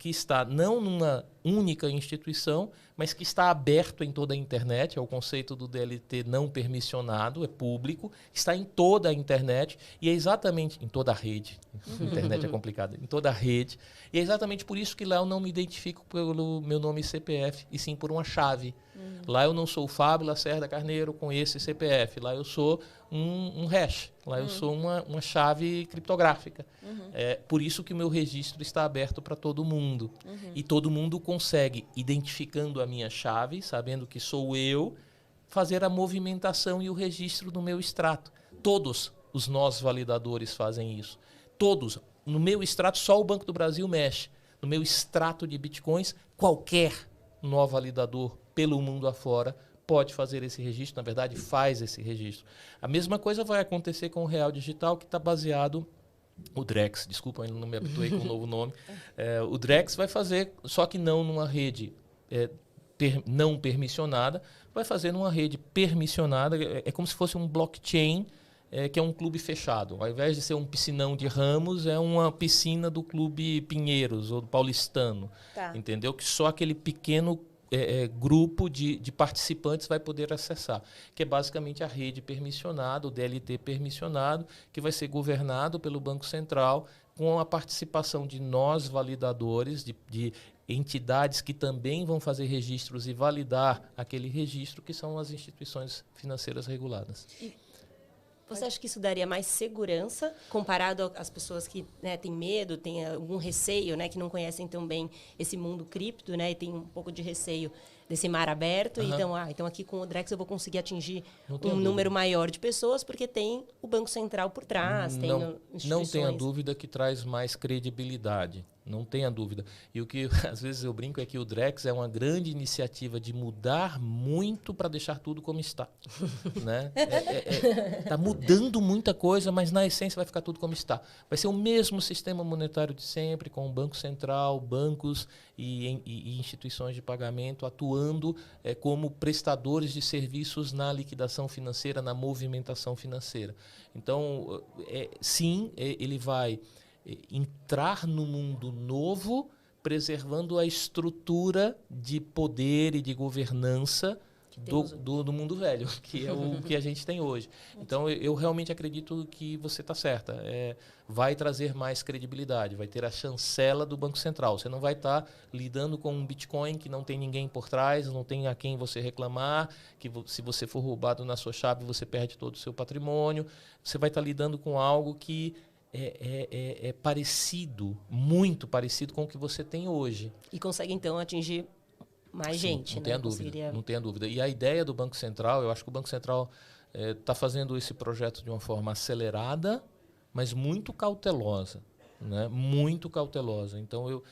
está não numa única instituição, mas que está aberto em toda a internet, é o conceito do DLT não permissionado, é público, está em toda a internet e é exatamente em toda a rede. A internet é complicada, em toda a rede. E é exatamente por isso que lá eu não me identifico pelo meu nome e CPF, e sim por uma chave. Lá eu não sou o Fábio Lacerda Carneiro com esse CPF, lá eu sou um hash, lá eu sou uma chave criptográfica. É por isso que o meu registro está aberto para todo mundo. E todo mundo consegue, identificando a minha chave, sabendo que sou eu, fazer a movimentação e o registro do meu extrato. Todos os nós validadores fazem isso. Todos. No meu extrato, só o Banco do Brasil mexe. No meu extrato de bitcoins, qualquer nó validador pelo mundo afora pode fazer esse registro, na verdade, faz esse registro. A mesma coisa vai acontecer com o Real Digital, que está baseado... O Drex, desculpa, ainda não me habituei com o novo nome. O Drex vai fazer, só que não numa rede não permissionada, vai fazer numa rede permissionada, é como se fosse um blockchain, que é um clube fechado. Ao invés de ser um piscinão de Ramos, é uma piscina do Clube Pinheiros ou do Paulistano. Tá. Entendeu? Que só aquele pequeno grupo de participantes vai poder acessar, que é basicamente a rede permissionada, o DLT permissionado, que vai ser governado pelo Banco Central com a participação de nós validadores, de entidades que também vão fazer registros e validar aquele registro, que são as instituições financeiras reguladas. Você acha que isso daria mais segurança comparado às pessoas que, né, têm medo, têm algum receio, né, que não conhecem tão bem esse mundo cripto, né, e tem um pouco de receio desse mar aberto? Então aqui com o Drex eu vou conseguir atingir um número maior de pessoas porque tem o Banco Central por trás, tem instituições. Não tenha dúvida que traz mais credibilidade. Não tenha dúvida. E o que às vezes eu brinco é que o Drex é uma grande iniciativa de mudar muito para deixar tudo como está. Né? Tá mudando muita coisa, mas na essência vai ficar tudo como está. Vai ser o mesmo sistema monetário de sempre, com o Banco Central, bancos e instituições de pagamento atuando como prestadores de serviços na liquidação financeira, na movimentação financeira. Então, sim, ele vai entrar no mundo novo, preservando a estrutura de poder e de governança do mundo velho, que é o que a gente tem hoje. Então, eu realmente acredito que você está certa. Vai trazer mais credibilidade, vai ter a chancela do Banco Central. Você não vai estar lidando com um Bitcoin que não tem ninguém por trás, não tem a quem você reclamar, que se você for roubado na sua chave, você perde todo o seu patrimônio. Você vai estar lidando com algo que é parecido, muito parecido com o que você tem hoje. E consegue, então, atingir mais gente. Não tenha dúvida, não tenha dúvida. E a ideia do Banco Central, eu acho que o Banco Central está fazendo esse projeto de uma forma acelerada, mas muito cautelosa. Né? Muito cautelosa. Então,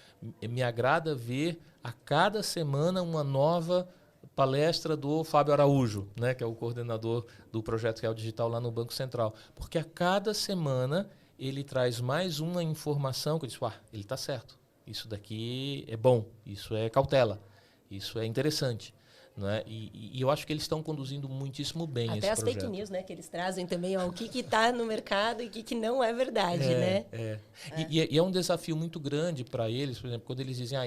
me agrada ver a cada semana uma nova palestra do Fábio Araújo, né? Que é o coordenador do projeto Real Digital lá no Banco Central. Porque a cada semana ele traz mais uma informação que eu disse, ele está certo, isso daqui é bom, isso é cautela, isso é interessante. Né? E eu acho que eles estão conduzindo muitíssimo bem esse projeto. Até as fake news, né, que eles trazem também, o que está no mercado e o que não é verdade. Né? E é um desafio muito grande para eles, por exemplo, quando eles dizem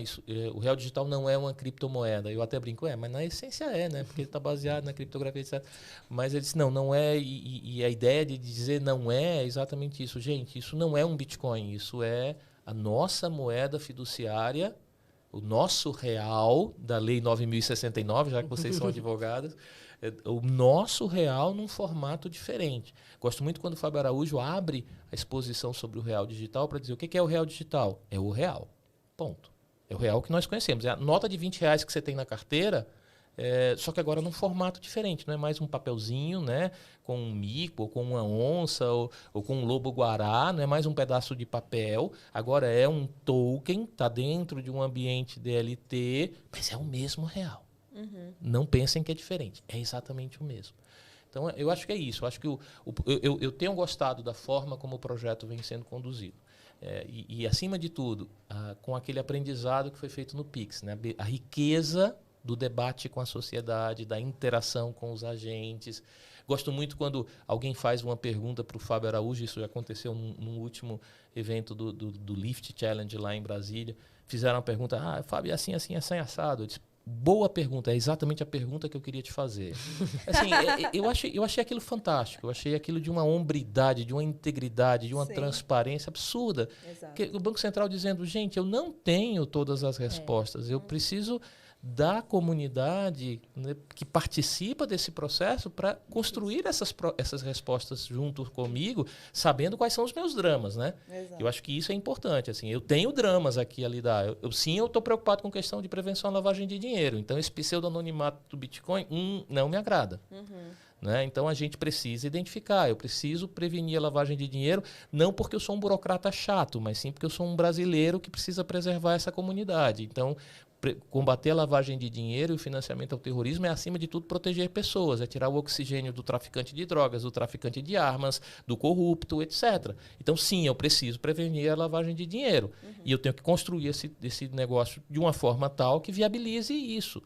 o Real Digital não é uma criptomoeda. Eu até brinco, mas na essência né? Porque ele está baseado na criptografia, etc. Mas eles não é, e a ideia de dizer não é exatamente isso. Gente, isso não é um Bitcoin, isso é a nossa moeda fiduciária, o nosso real da Lei 9.069, já que vocês são advogadas, o nosso real num formato diferente. Gosto muito quando o Fábio Araújo abre a exposição sobre o real digital para dizer o que é o real digital. É o real. Ponto. É o real que nós conhecemos. É a nota de R$20 que você tem na carteira, só que agora num formato diferente. Não é mais um papelzinho, né, com um mico, ou com uma onça, ou com um lobo-guará. Não é mais um pedaço de papel. Agora é um token, está dentro de um ambiente DLT, mas é o mesmo real. Não pensem que é diferente. É exatamente o mesmo. Então, eu acho que é isso. Eu acho que eu tenho gostado da forma como o projeto vem sendo conduzido. E acima de tudo, com aquele aprendizado que foi feito no Pix, né? A riqueza do debate com a sociedade, da interação com os agentes. Gosto muito quando alguém faz uma pergunta para o Fábio Araújo, isso já aconteceu no último evento do Lift Challenge lá em Brasília. Fizeram uma pergunta, Fábio, assim, assado. Eu disse, boa pergunta, é exatamente a pergunta que eu queria te fazer. Assim, eu achei aquilo fantástico, eu achei aquilo de uma hombridade, de uma integridade, de uma transparência absurda. O Banco Central dizendo, gente, eu não tenho todas as respostas, eu preciso da comunidade, né, que participa desse processo para construir essas respostas junto comigo, sabendo quais são os meus dramas, né? Eu acho que isso é importante. Assim, eu tenho dramas aqui a lidar. Eu estou preocupado com questão de prevenção à lavagem de dinheiro. Então, esse pseudo-anonimato do Bitcoin não me agrada. Né? Então, a gente precisa identificar. Eu preciso prevenir a lavagem de dinheiro, não porque eu sou um burocrata chato, mas sim porque eu sou um brasileiro que precisa preservar essa comunidade. Então, combater a lavagem de dinheiro e o financiamento ao terrorismo é, acima de tudo, proteger pessoas, é tirar o oxigênio do traficante de drogas, do traficante de armas, do corrupto, etc. Então, sim, eu preciso prevenir a lavagem de dinheiro. E eu tenho que construir esse negócio de uma forma tal que viabilize isso.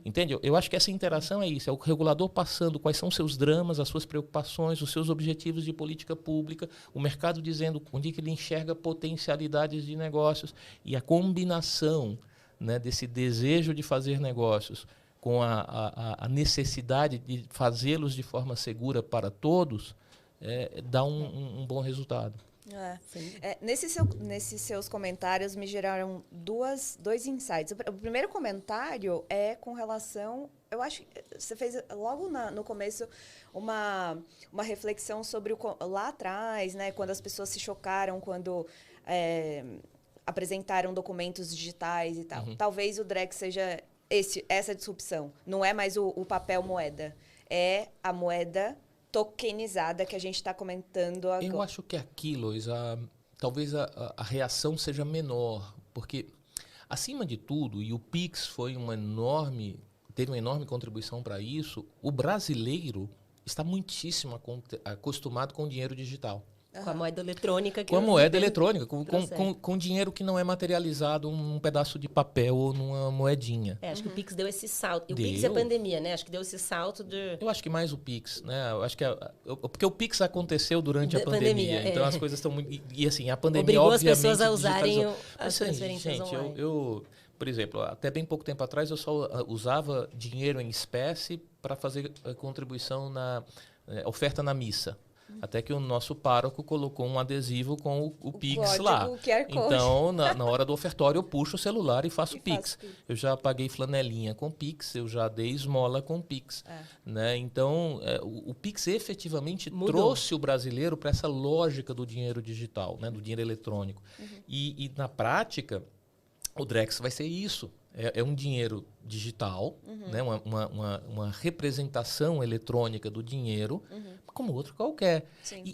Entende? Eu acho que essa interação é isso, é o regulador passando quais são os seus dramas, as suas preocupações, os seus objetivos de política pública, o mercado dizendo onde que ele enxerga potencialidades de negócios e a combinação, né, desse desejo de fazer negócios com a necessidade de fazê-los de forma segura para todos, dá um bom resultado. Nesses seus comentários me geraram dois insights. O primeiro comentário é com relação... Eu acho que você fez logo no começo uma reflexão sobre lá atrás, né, quando as pessoas se chocaram, quando... apresentaram documentos digitais e tal. Talvez o Drex seja essa disrupção. Não é mais o papel moeda. É a moeda tokenizada que a gente está comentando agora. Eu acho que aquilo, talvez a reação seja menor, porque, acima de tudo, e o Pix teve uma enorme contribuição para isso, o brasileiro está muitíssimo acostumado com o dinheiro digital. Com a moeda eletrônica. Com a moeda eletrônica, com dinheiro que não é materializado num pedaço de papel ou numa moedinha. Acho que o Pix deu esse salto. E o Pix é a pandemia, né? Acho que deu esse salto de... Eu acho que mais o Pix, né? Eu acho que porque o Pix aconteceu durante a pandemia. Então as coisas estão muito... E assim, a pandemia obrigou obviamente as pessoas a usarem as transferências online. Gente, por exemplo, até bem pouco tempo atrás eu só usava dinheiro em espécie para fazer a contribuição na oferta na missa. Até que o nosso pároco colocou um adesivo com o Pix lá. Então, na hora do ofertório, eu puxo o celular e faço Pix. Eu já paguei flanelinha com Pix, eu já dei esmola com Pix. Né? Então, o Pix efetivamente trouxe o brasileiro para essa lógica do dinheiro digital, né? Do dinheiro eletrônico. E na prática, o Drex vai ser isso. É um dinheiro digital, né? uma representação eletrônica do dinheiro, como outro qualquer.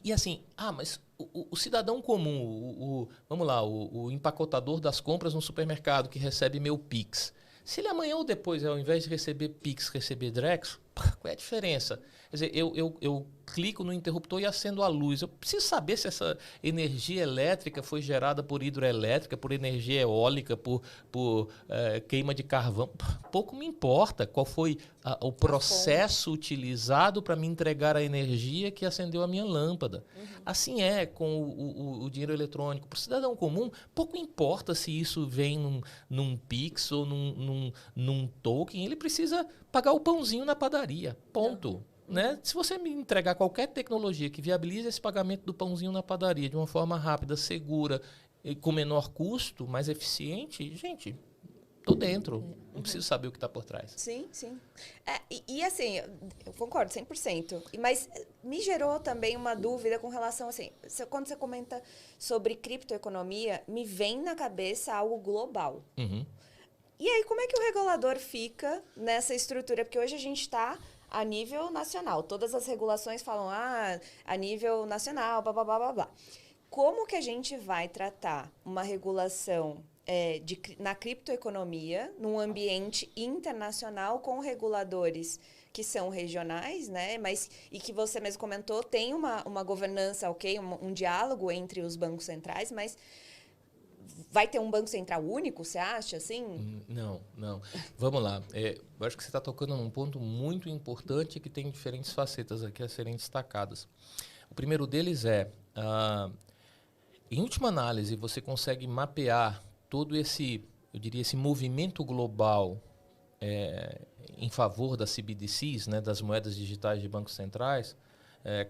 E assim, mas o cidadão comum, vamos lá, o empacotador das compras no supermercado que recebe meu Pix, se ele amanhã ou depois, ao invés de receber Pix, receber Drex, qual é a diferença? Quer dizer, eu clico no interruptor e acendo a luz. Eu preciso saber se essa energia elétrica foi gerada por hidroelétrica, por energia eólica, por queima de carvão. Pouco me importa qual foi o processo utilizado para me entregar a energia que acendeu a minha lâmpada. Assim é com o dinheiro eletrônico. Para o cidadão comum, pouco importa se isso vem num Pix ou num token. Ele precisa pagar o pãozinho na padaria. Ponto. Né? Se você me entregar qualquer tecnologia que viabilize esse pagamento do pãozinho na padaria de uma forma rápida, segura, e com menor custo, mais eficiente, gente, tô dentro. Não preciso saber o que está por trás. Sim. E assim, eu concordo 100%. Mas me gerou também uma dúvida com relação, assim, quando você comenta sobre criptoeconomia, me vem na cabeça algo global. E aí, como é que o regulador fica nessa estrutura? Porque hoje a gente está a nível nacional. Todas as regulações falam, a nível nacional, blá, blá, blá, blá, blá. Como que a gente vai tratar uma regulação na criptoeconomia, num ambiente internacional, com reguladores que são regionais, né? Mas, e que você mesmo comentou, tem uma governança, ok? Um diálogo entre os bancos centrais, mas vai ter um banco central único, você acha, assim? Não. Vamos lá. Eu acho que você está tocando num ponto muito importante que tem diferentes facetas aqui a serem destacadas. O primeiro deles em última análise, você consegue mapear todo esse, eu diria, esse movimento global em favor das CBDCs, né, das moedas digitais de bancos centrais,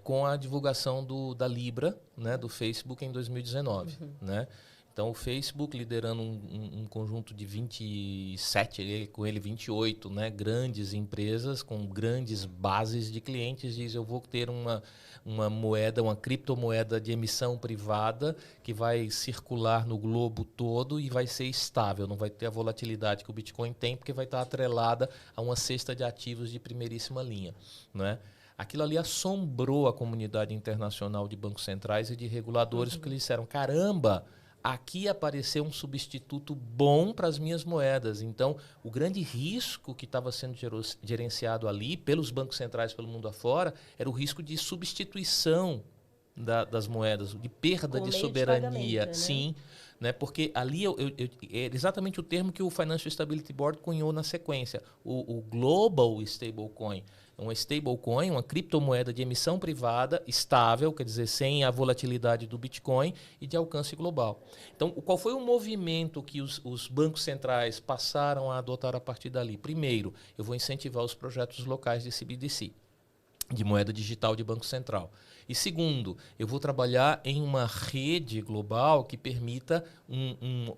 com a divulgação da Libra, né, do Facebook em 2019. Né? Então, o Facebook liderando um conjunto de 27, com ele 28, né, grandes empresas com grandes bases de clientes, diz: eu vou ter uma moeda, uma criptomoeda de emissão privada que vai circular no globo todo e vai ser estável, não vai ter a volatilidade que o Bitcoin tem, porque vai estar atrelada a uma cesta de ativos de primeiríssima linha. Né? Aquilo ali assombrou a comunidade internacional de bancos centrais e de reguladores, porque eles disseram: caramba, aqui apareceu um substituto bom para as minhas moedas. Então, o grande risco que estava sendo gerenciado ali pelos bancos centrais pelo mundo afora era o risco de substituição das moedas, de perda de soberania. Né? Sim, né? Porque ali é exatamente o termo que o Financial Stability Board cunhou na sequência, o Global Stablecoin. Uma stablecoin, uma criptomoeda de emissão privada, estável, quer dizer, sem a volatilidade do Bitcoin e de alcance global. Então, qual foi o movimento que os bancos centrais passaram a adotar a partir dali? Primeiro, eu vou incentivar os projetos locais de CBDC, de moeda digital de Banco Central. E segundo, eu vou trabalhar em uma rede global que permita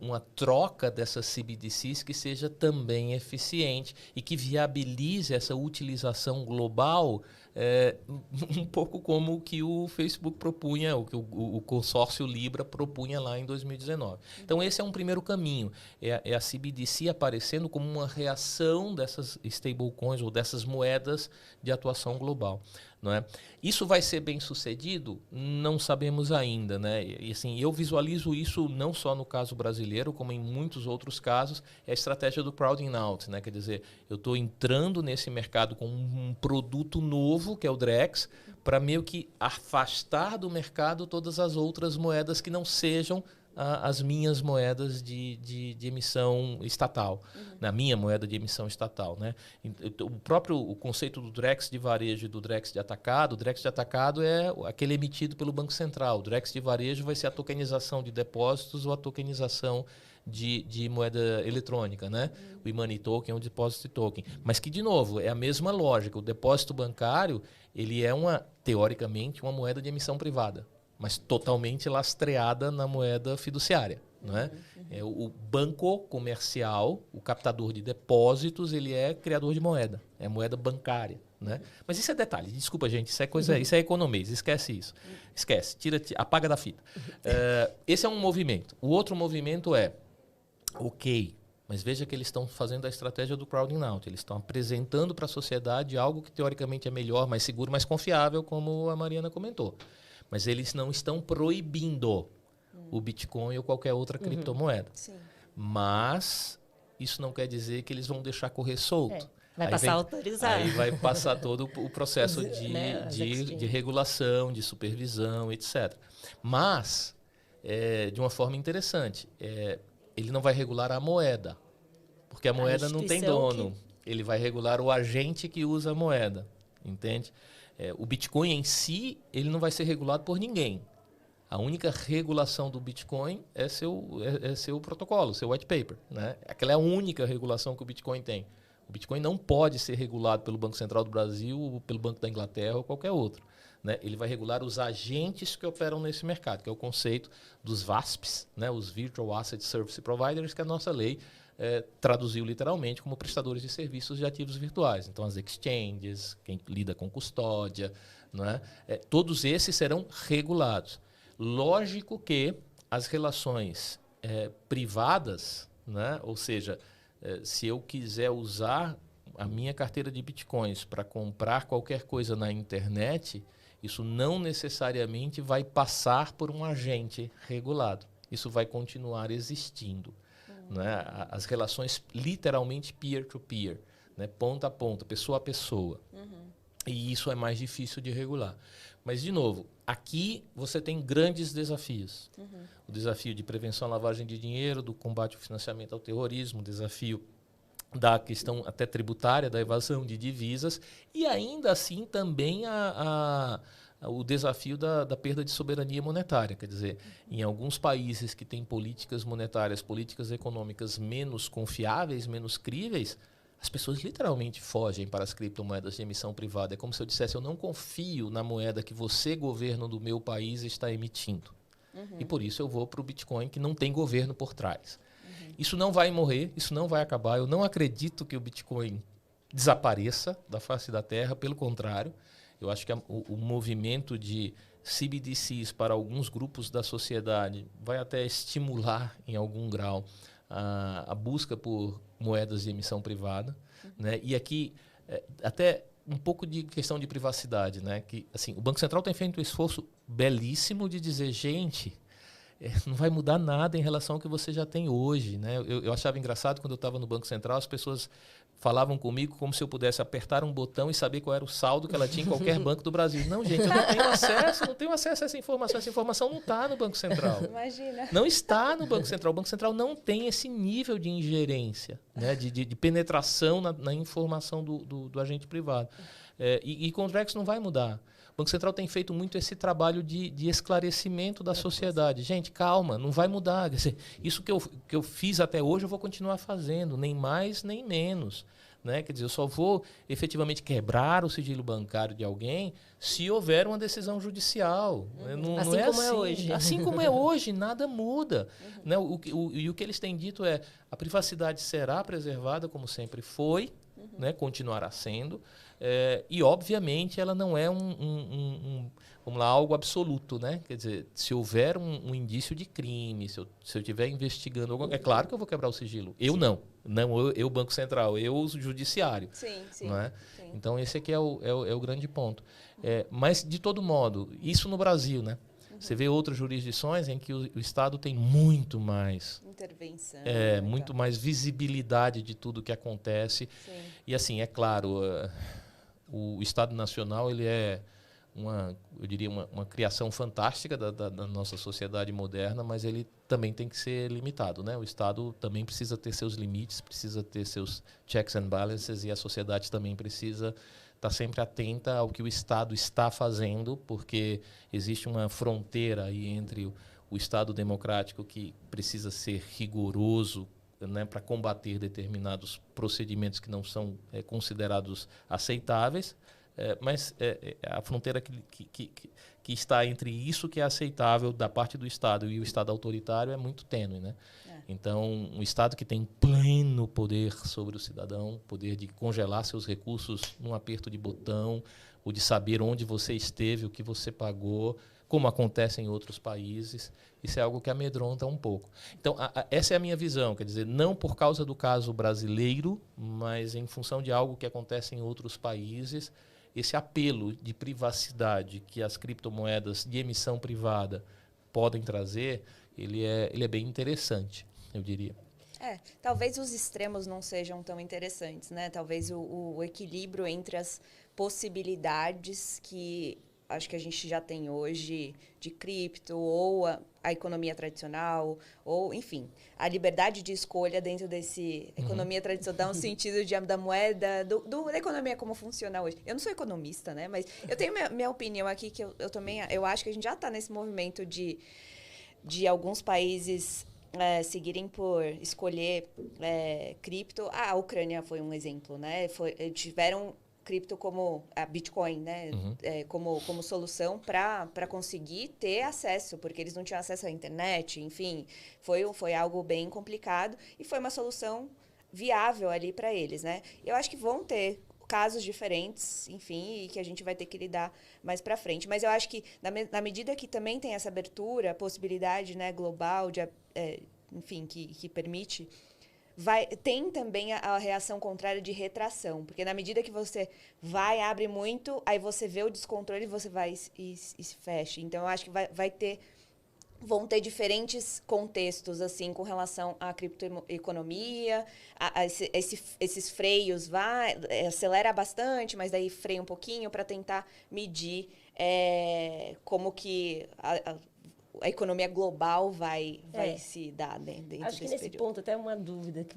uma troca dessas CBDCs que seja também eficiente e que viabilize essa utilização global, um pouco como o que o Facebook propunha, o que o consórcio Libra propunha lá em 2019. Então, esse é um primeiro caminho. É a CBDC aparecendo como uma reação dessas stablecoins ou dessas moedas de atuação global. Não é? Isso vai ser bem sucedido? Não sabemos ainda. Né? E assim, eu visualizo isso não só no caso brasileiro, como em muitos outros casos, é a estratégia do crowding out. Né? Quer dizer, eu estou entrando nesse mercado com um produto novo, que é o Drex, para meio que afastar do mercado todas as outras moedas que não sejam as minhas moedas de emissão estatal, na minha moeda de emissão estatal. Né? O conceito do Drex de varejo e do Drex de atacado, o Drex de atacado é aquele emitido pelo Banco Central. O Drex de varejo vai ser a tokenização de depósitos ou a tokenização de moeda eletrônica, né? O e-money token ou o deposit token. Mas que, de novo, é a mesma lógica. O depósito bancário, ele é teoricamente, uma moeda de emissão privada, mas totalmente lastreada na moeda fiduciária. Não é? O banco comercial, o captador de depósitos, ele é criador de moeda, é moeda bancária. Né? Mas isso é detalhe, desculpa, gente, isso é economês, esquece isso. Esquece, apaga da fita. Esse é um movimento. O outro movimento ok, mas veja que eles estão fazendo a estratégia do crowding out. Eles estão apresentando para a sociedade algo que teoricamente é melhor, mais seguro, mais confiável, como a Mariana comentou. Mas eles não estão proibindo o Bitcoin ou qualquer outra criptomoeda. Sim. Mas isso não quer dizer que eles vão deixar correr solto. Vai passar autorizado. Aí vai passar todo o processo de regulação, de supervisão, etc. Mas, de uma forma interessante, ele não vai regular a moeda, porque a moeda não tem dono. Ele vai regular o agente que usa a moeda, entende? O Bitcoin em si, ele não vai ser regulado por ninguém. A única regulação do Bitcoin é seu protocolo, seu white paper. Né? Aquela é a única regulação que o Bitcoin tem. O Bitcoin não pode ser regulado pelo Banco Central do Brasil, pelo Banco da Inglaterra ou qualquer outro. Né? Ele vai regular os agentes que operam nesse mercado, que é o conceito dos VASPs, né? Os Virtual Asset Service Providers, que a nossa lei traduziu literalmente como prestadores de serviços de ativos virtuais. Então, as exchanges, quem lida com custódia, não é? Todos esses serão regulados. Lógico que as relações privadas, né? Ou seja, se eu quiser usar a minha carteira de bitcoins para comprar qualquer coisa na internet, isso não necessariamente vai passar por um agente regulado. Isso vai continuar existindo. Né? As relações literalmente peer-to-peer. né? Ponta a ponta, pessoa a pessoa. E isso é mais difícil de regular. Mas, de novo, aqui você tem grandes desafios. O desafio de prevenção à lavagem de dinheiro, do combate ao financiamento ao terrorismo, o desafio da questão até tributária, da evasão de divisas, e ainda assim também o desafio da perda de soberania monetária. Quer dizer, em alguns países que têm políticas monetárias, políticas econômicas menos confiáveis, menos críveis, as pessoas literalmente fogem para as criptomoedas de emissão privada. É como se eu dissesse, eu não confio na moeda que você, governo do meu país, está emitindo. E por isso eu vou para o Bitcoin, que não tem governo por trás. Isso não vai morrer, isso não vai acabar. Eu não acredito que o Bitcoin desapareça da face da Terra, pelo contrário. Eu acho que o movimento de CBDCs para alguns grupos da sociedade vai até estimular, em algum grau, a busca por moedas de emissão privada, né? E aqui, até um pouco de questão de privacidade, né? Que, assim, o Banco Central tem feito um esforço belíssimo de dizer, gente, não vai mudar nada em relação ao que você já tem hoje, né? Eu achava engraçado quando eu estava no Banco Central, as pessoas falavam comigo como se eu pudesse apertar um botão e saber qual era o saldo que ela tinha em qualquer banco do Brasil. Não, gente, eu não tenho acesso a essa informação. Essa informação não está no Banco Central. Imagina. Não está no Banco Central. O Banco Central não tem esse nível de ingerência, né? de penetração na informação do agente privado. E com o Drex não vai mudar. O Banco Central tem feito muito esse trabalho de esclarecimento da sociedade. Gente, calma, não vai mudar. Quer dizer, isso que eu fiz até hoje, eu vou continuar fazendo, nem mais, nem menos. Né? Quer dizer, eu só vou efetivamente quebrar o sigilo bancário de alguém se houver uma decisão judicial. Não assim é como assim. é hoje. Assim como é hoje, nada muda. Né? E o que eles têm dito é a privacidade será preservada como sempre foi, né? Continuará sendo. E, obviamente, ela não é vamos lá, algo absoluto, né? Quer dizer, se houver um indício de crime, se eu estiver investigando, é claro que eu vou quebrar o sigilo. Eu não. Não eu Banco Central, eu o Judiciário. Sim, sim. Não é? Sim. Então, esse aqui é o grande ponto. Mas, de todo modo, isso no Brasil, né? Você vê outras jurisdições em que o Estado tem muito mais intervenção. Muito mais visibilidade de tudo que acontece. Sim. E, assim, é claro, o Estado Nacional ele é eu diria, uma criação fantástica da nossa sociedade moderna, mas ele também tem que ser limitado, né? O Estado também precisa ter seus limites, precisa ter seus checks and balances, e a sociedade também precisa estar sempre atenta ao que o Estado está fazendo, porque existe uma fronteira aí entre o Estado democrático, que precisa ser rigoroso, né, para combater determinados procedimentos que não são considerados aceitáveis, mas a fronteira que está entre isso que é aceitável da parte do Estado e o Estado autoritário é muito tênue, né? Então, um Estado que tem pleno poder sobre o cidadão, poder de congelar seus recursos num aperto de botão, ou de saber onde você esteve, o que você pagou, como acontece em outros países, isso é algo que amedronta um pouco. Então, essa é a minha visão, quer dizer, não por causa do caso brasileiro, mas em função de algo que acontece em outros países, esse apelo de privacidade que as criptomoedas de emissão privada podem trazer, ele é bem interessante, eu diria. Talvez os extremos não sejam tão interessantes, né? Talvez o equilíbrio entre as possibilidades que acho que a gente já tem hoje de cripto, ou a economia tradicional, ou, enfim, a liberdade de escolha dentro desse economia tradicional, no sentido da moeda, da economia como funciona hoje. Eu não sou economista, né? Mas eu tenho minha opinião aqui, que eu também, eu acho que a gente já está nesse movimento de alguns países seguirem por escolher cripto. A Ucrânia foi um exemplo, né? Tiveram cripto como a Bitcoin, né? Como solução para conseguir ter acesso, porque eles não tinham acesso à internet, enfim, foi algo bem complicado e foi uma solução viável ali para eles, né? Eu acho que vão ter casos diferentes, enfim, e que a gente vai ter que lidar mais para frente. Mas eu acho que na medida que também tem essa abertura, a possibilidade, né, global de enfim, que permite, tem também a reação contrária de retração, porque na medida que você abre muito, aí você vê o descontrole e você vai e se fecha. Então, eu acho que vai ter vão ter diferentes contextos, assim, com relação à criptoeconomia, esses freios, acelera bastante, mas daí freia um pouquinho para tentar medir como que a economia global vai se dar dentro desse período. Acho que nesse ponto, até uma dúvida que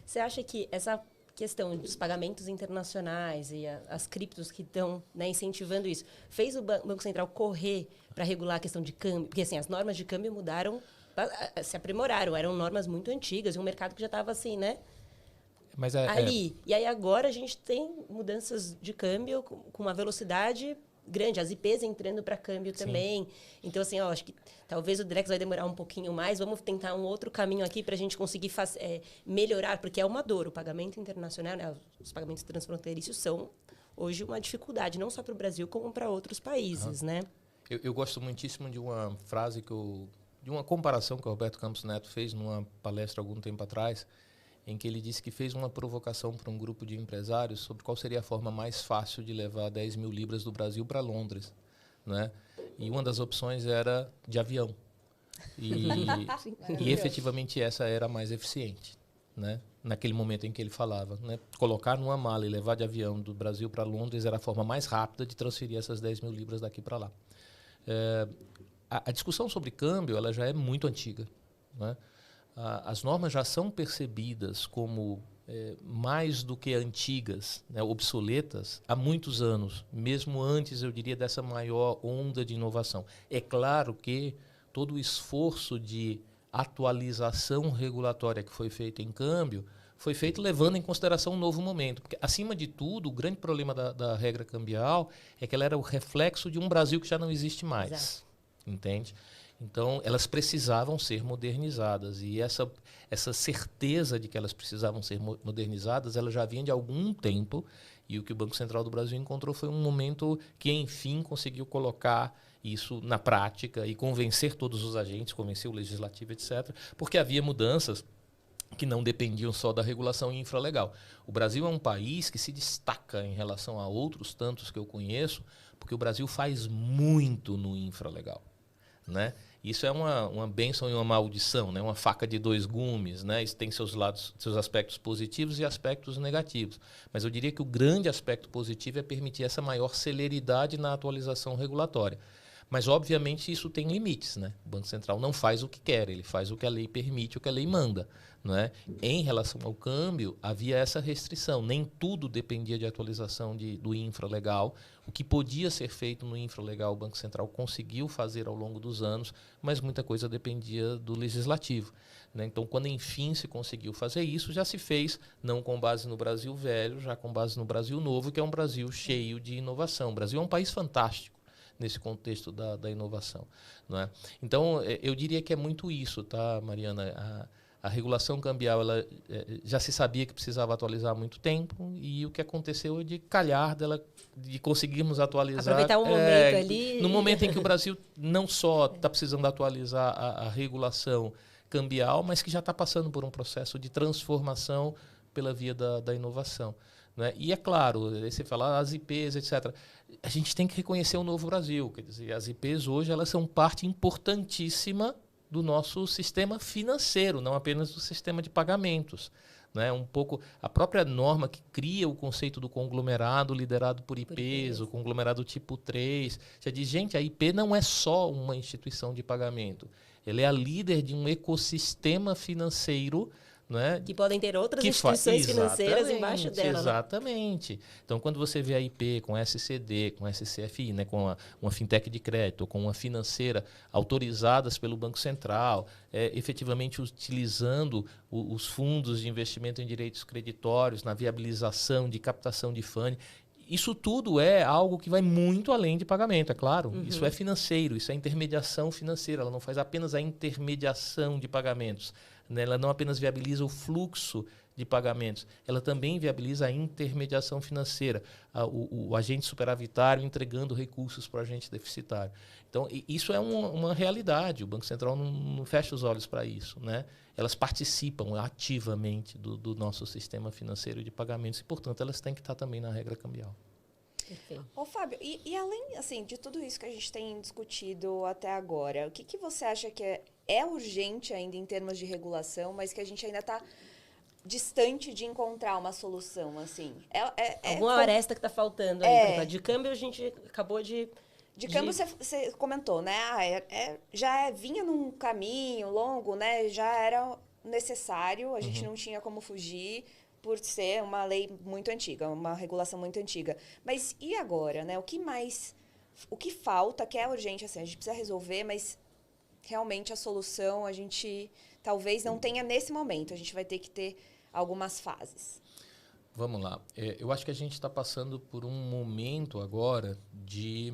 você acha que essa questão dos pagamentos internacionais e as criptos que estão, né, incentivando isso, fez o Banco Central correr para regular a questão de câmbio? Porque assim, as normas de câmbio mudaram, se aprimoraram, eram normas muito antigas, e um mercado que já estava assim, né? Mas ali. E aí agora a gente tem mudanças de câmbio com uma velocidade grande, as IPs entrando para câmbio também. Então, assim, acho que talvez o Drex vai demorar um pouquinho mais. Vamos tentar um outro caminho aqui para a gente conseguir melhorar, porque é uma dor. O pagamento internacional, né, os pagamentos transfronteiriços são hoje uma dificuldade, não só para o Brasil, como para outros países, né? Eu gosto muitíssimo de uma frase de uma comparação que o Roberto Campos Neto fez numa palestra algum tempo atrás, em que ele disse que fez uma provocação para um grupo de empresários sobre qual seria a forma mais fácil de levar 10 mil libras do Brasil para Londres, né? E uma das opções era de avião. E efetivamente essa era a mais eficiente, né? Naquele momento em que ele falava, né? Colocar numa mala e levar de avião do Brasil para Londres era a forma mais rápida de transferir essas 10 mil libras daqui para lá. A discussão sobre câmbio ela já é muito antiga, né? As normas já são percebidas como mais do que antigas, né, obsoletas, há muitos anos, mesmo antes, eu diria, dessa maior onda de inovação. É claro que todo o esforço de atualização regulatória que foi feito em câmbio foi feito levando em consideração um novo momento. Porque, acima de tudo, o grande problema da regra cambial é que ela era o reflexo de um Brasil que já não existe mais. Exato. Entende? Então, elas precisavam ser modernizadas. E essa certeza de que elas precisavam ser modernizadas, ela já vinha de algum tempo. E o que o Banco Central do Brasil encontrou foi um momento que, enfim, conseguiu colocar isso na prática e convencer todos os agentes, convencer o legislativo, etc. Porque havia mudanças que não dependiam só da regulação infralegal. O Brasil é um país que se destaca em relação a outros tantos que eu conheço, porque o Brasil faz muito no infralegal, né? Isso é uma bênção e uma maldição, né? Uma faca de dois gumes, né? Isso tem seus aspectos positivos e aspectos negativos. Mas eu diria que o grande aspecto positivo é permitir essa maior celeridade na atualização regulatória. Mas, obviamente, isso tem limites, né? O Banco Central não faz o que quer, ele faz o que a lei permite, o que a lei manda, não é? Em relação ao câmbio, havia essa restrição. Nem tudo dependia de atualização do infralegal. O que podia ser feito no infralegal, o Banco Central conseguiu fazer ao longo dos anos, mas muita coisa dependia do legislativo, né? Então, quando enfim se conseguiu fazer isso, já se fez, não com base no Brasil velho, já com base no Brasil novo, que é um Brasil cheio de inovação. O Brasil é um país fantástico nesse contexto da inovação, não é? Então, eu diria que é muito isso, tá, Mariana? A regulação cambial ela, já se sabia que precisava atualizar há muito tempo, e o que aconteceu é de calhar de conseguirmos atualizar. Aproveitar um momento ali. No momento em que o Brasil não só está precisando atualizar a regulação cambial, mas que já está passando por um processo de transformação pela via da inovação, né? E é claro, você fala as IPs, etc. A gente tem que reconhecer o novo Brasil. Quer dizer, as IPs hoje elas são parte importantíssima do nosso sistema financeiro, não apenas do sistema de pagamentos, né? Um pouco a própria norma que cria o conceito do conglomerado liderado por IPs, o conglomerado tipo 3, já diz, gente, a IP não é só uma instituição de pagamento, ela é a líder de um ecossistema financeiro, né? Que podem ter outras instituições financeiras embaixo dela. Exatamente. Né? Então, quando você vê a IP com SCD, com SCFI, né, com uma fintech de crédito, com uma financeira autorizadas pelo Banco Central, efetivamente utilizando os fundos de investimento em direitos creditórios, na viabilização de captação de funding, isso tudo é algo que vai muito além de pagamento, é claro. Uhum. Isso é financeiro, isso é intermediação financeira. Ela não faz apenas a intermediação de pagamentos, né? Ela não apenas viabiliza o fluxo de pagamentos, ela também viabiliza a intermediação financeira, o agente superavitário entregando recursos para o agente deficitário. Então, isso é uma realidade. O Banco Central não fecha os olhos para isso, né? Elas participam ativamente do nosso sistema financeiro de pagamentos e, portanto, elas têm que estar também na regra cambial. Perfeito. Ô, Fábio, e além, assim, de tudo isso que a gente tem discutido até agora, o que você acha que é urgente ainda em termos de regulação, mas que a gente ainda está distante de encontrar uma solução, assim? Alguma aresta que está faltando aí. De câmbio, a gente acabou de... De câmbio, você comentou, né? Vinha num caminho longo, né? Já era necessário, a gente não tinha como fugir por ser uma lei muito antiga, uma regulação muito antiga. Mas e agora, né? O que falta, que é urgente, assim, a gente precisa resolver, mas realmente a solução a gente talvez não tenha nesse momento, a gente vai ter que ter algumas fases. Vamos lá. Eu acho que a gente está passando por um momento agora de,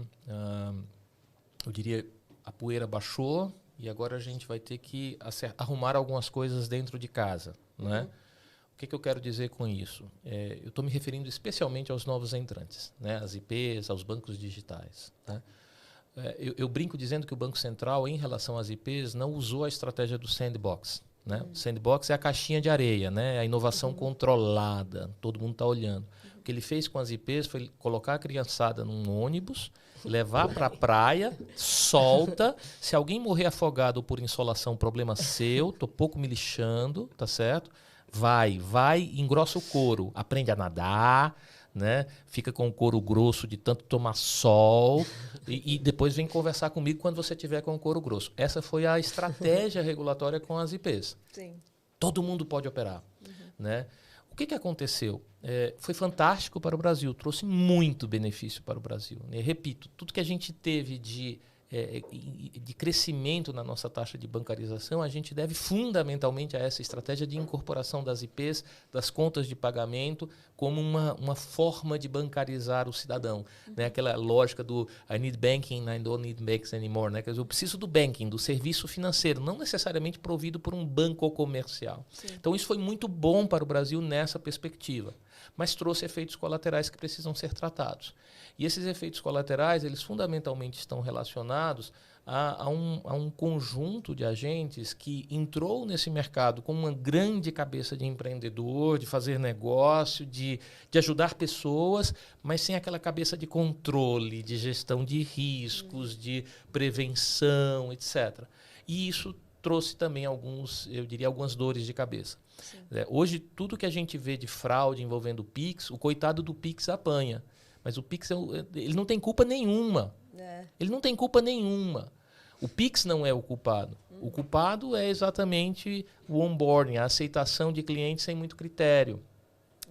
eu diria, a poeira baixou e agora a gente vai ter que arrumar algumas coisas dentro de casa, né? O que eu quero dizer com isso? Eu estou me referindo especialmente aos novos entrantes, né? Às IPs, aos bancos digitais, né? Eu brinco dizendo que o Banco Central, em relação às IPs, não usou a estratégia do sandbox. Né? O sandbox é a caixinha de areia, né? A inovação controlada, todo mundo está olhando. O que ele fez com as IPs foi colocar a criançada num ônibus, levar para a praia, solta. Se alguém morrer afogado ou por insolação, problema seu, estou pouco me lixando, tá certo? Vai, engrossa o couro, aprende a nadar, né? Fica com o couro grosso de tanto tomar sol e depois vem conversar comigo quando você tiver com o couro grosso. Essa foi a estratégia regulatória com as IPs. Sim. Todo mundo pode operar, né? O que aconteceu? Foi fantástico para o Brasil, trouxe muito benefício para o Brasil. Repito, tudo que a gente teve de crescimento na nossa taxa de bancarização, a gente deve fundamentalmente a essa estratégia de incorporação das IPs, das contas de pagamento, como uma forma de bancarizar o cidadão. Né? Aquela lógica do I need banking, I don't need banks anymore. Né? Quer dizer, eu preciso do banking, do serviço financeiro, não necessariamente provido por um banco comercial. Sim. Então, isso foi muito bom para o Brasil nessa perspectiva, mas trouxe efeitos colaterais que precisam ser tratados. E esses efeitos colaterais, eles fundamentalmente estão relacionados a um conjunto de agentes que entrou nesse mercado com uma grande cabeça de empreendedor, de fazer negócio, de ajudar pessoas, mas sem aquela cabeça de controle, de gestão de riscos, de prevenção, etc. E isso trouxe também algumas dores de cabeça. Hoje, tudo que a gente vê de fraude envolvendo o Pix, o coitado do Pix apanha. Mas o Pix, ele não tem culpa nenhuma. Ele não tem culpa nenhuma. O Pix não é o culpado. O culpado é exatamente o onboarding, a aceitação de clientes sem muito critério.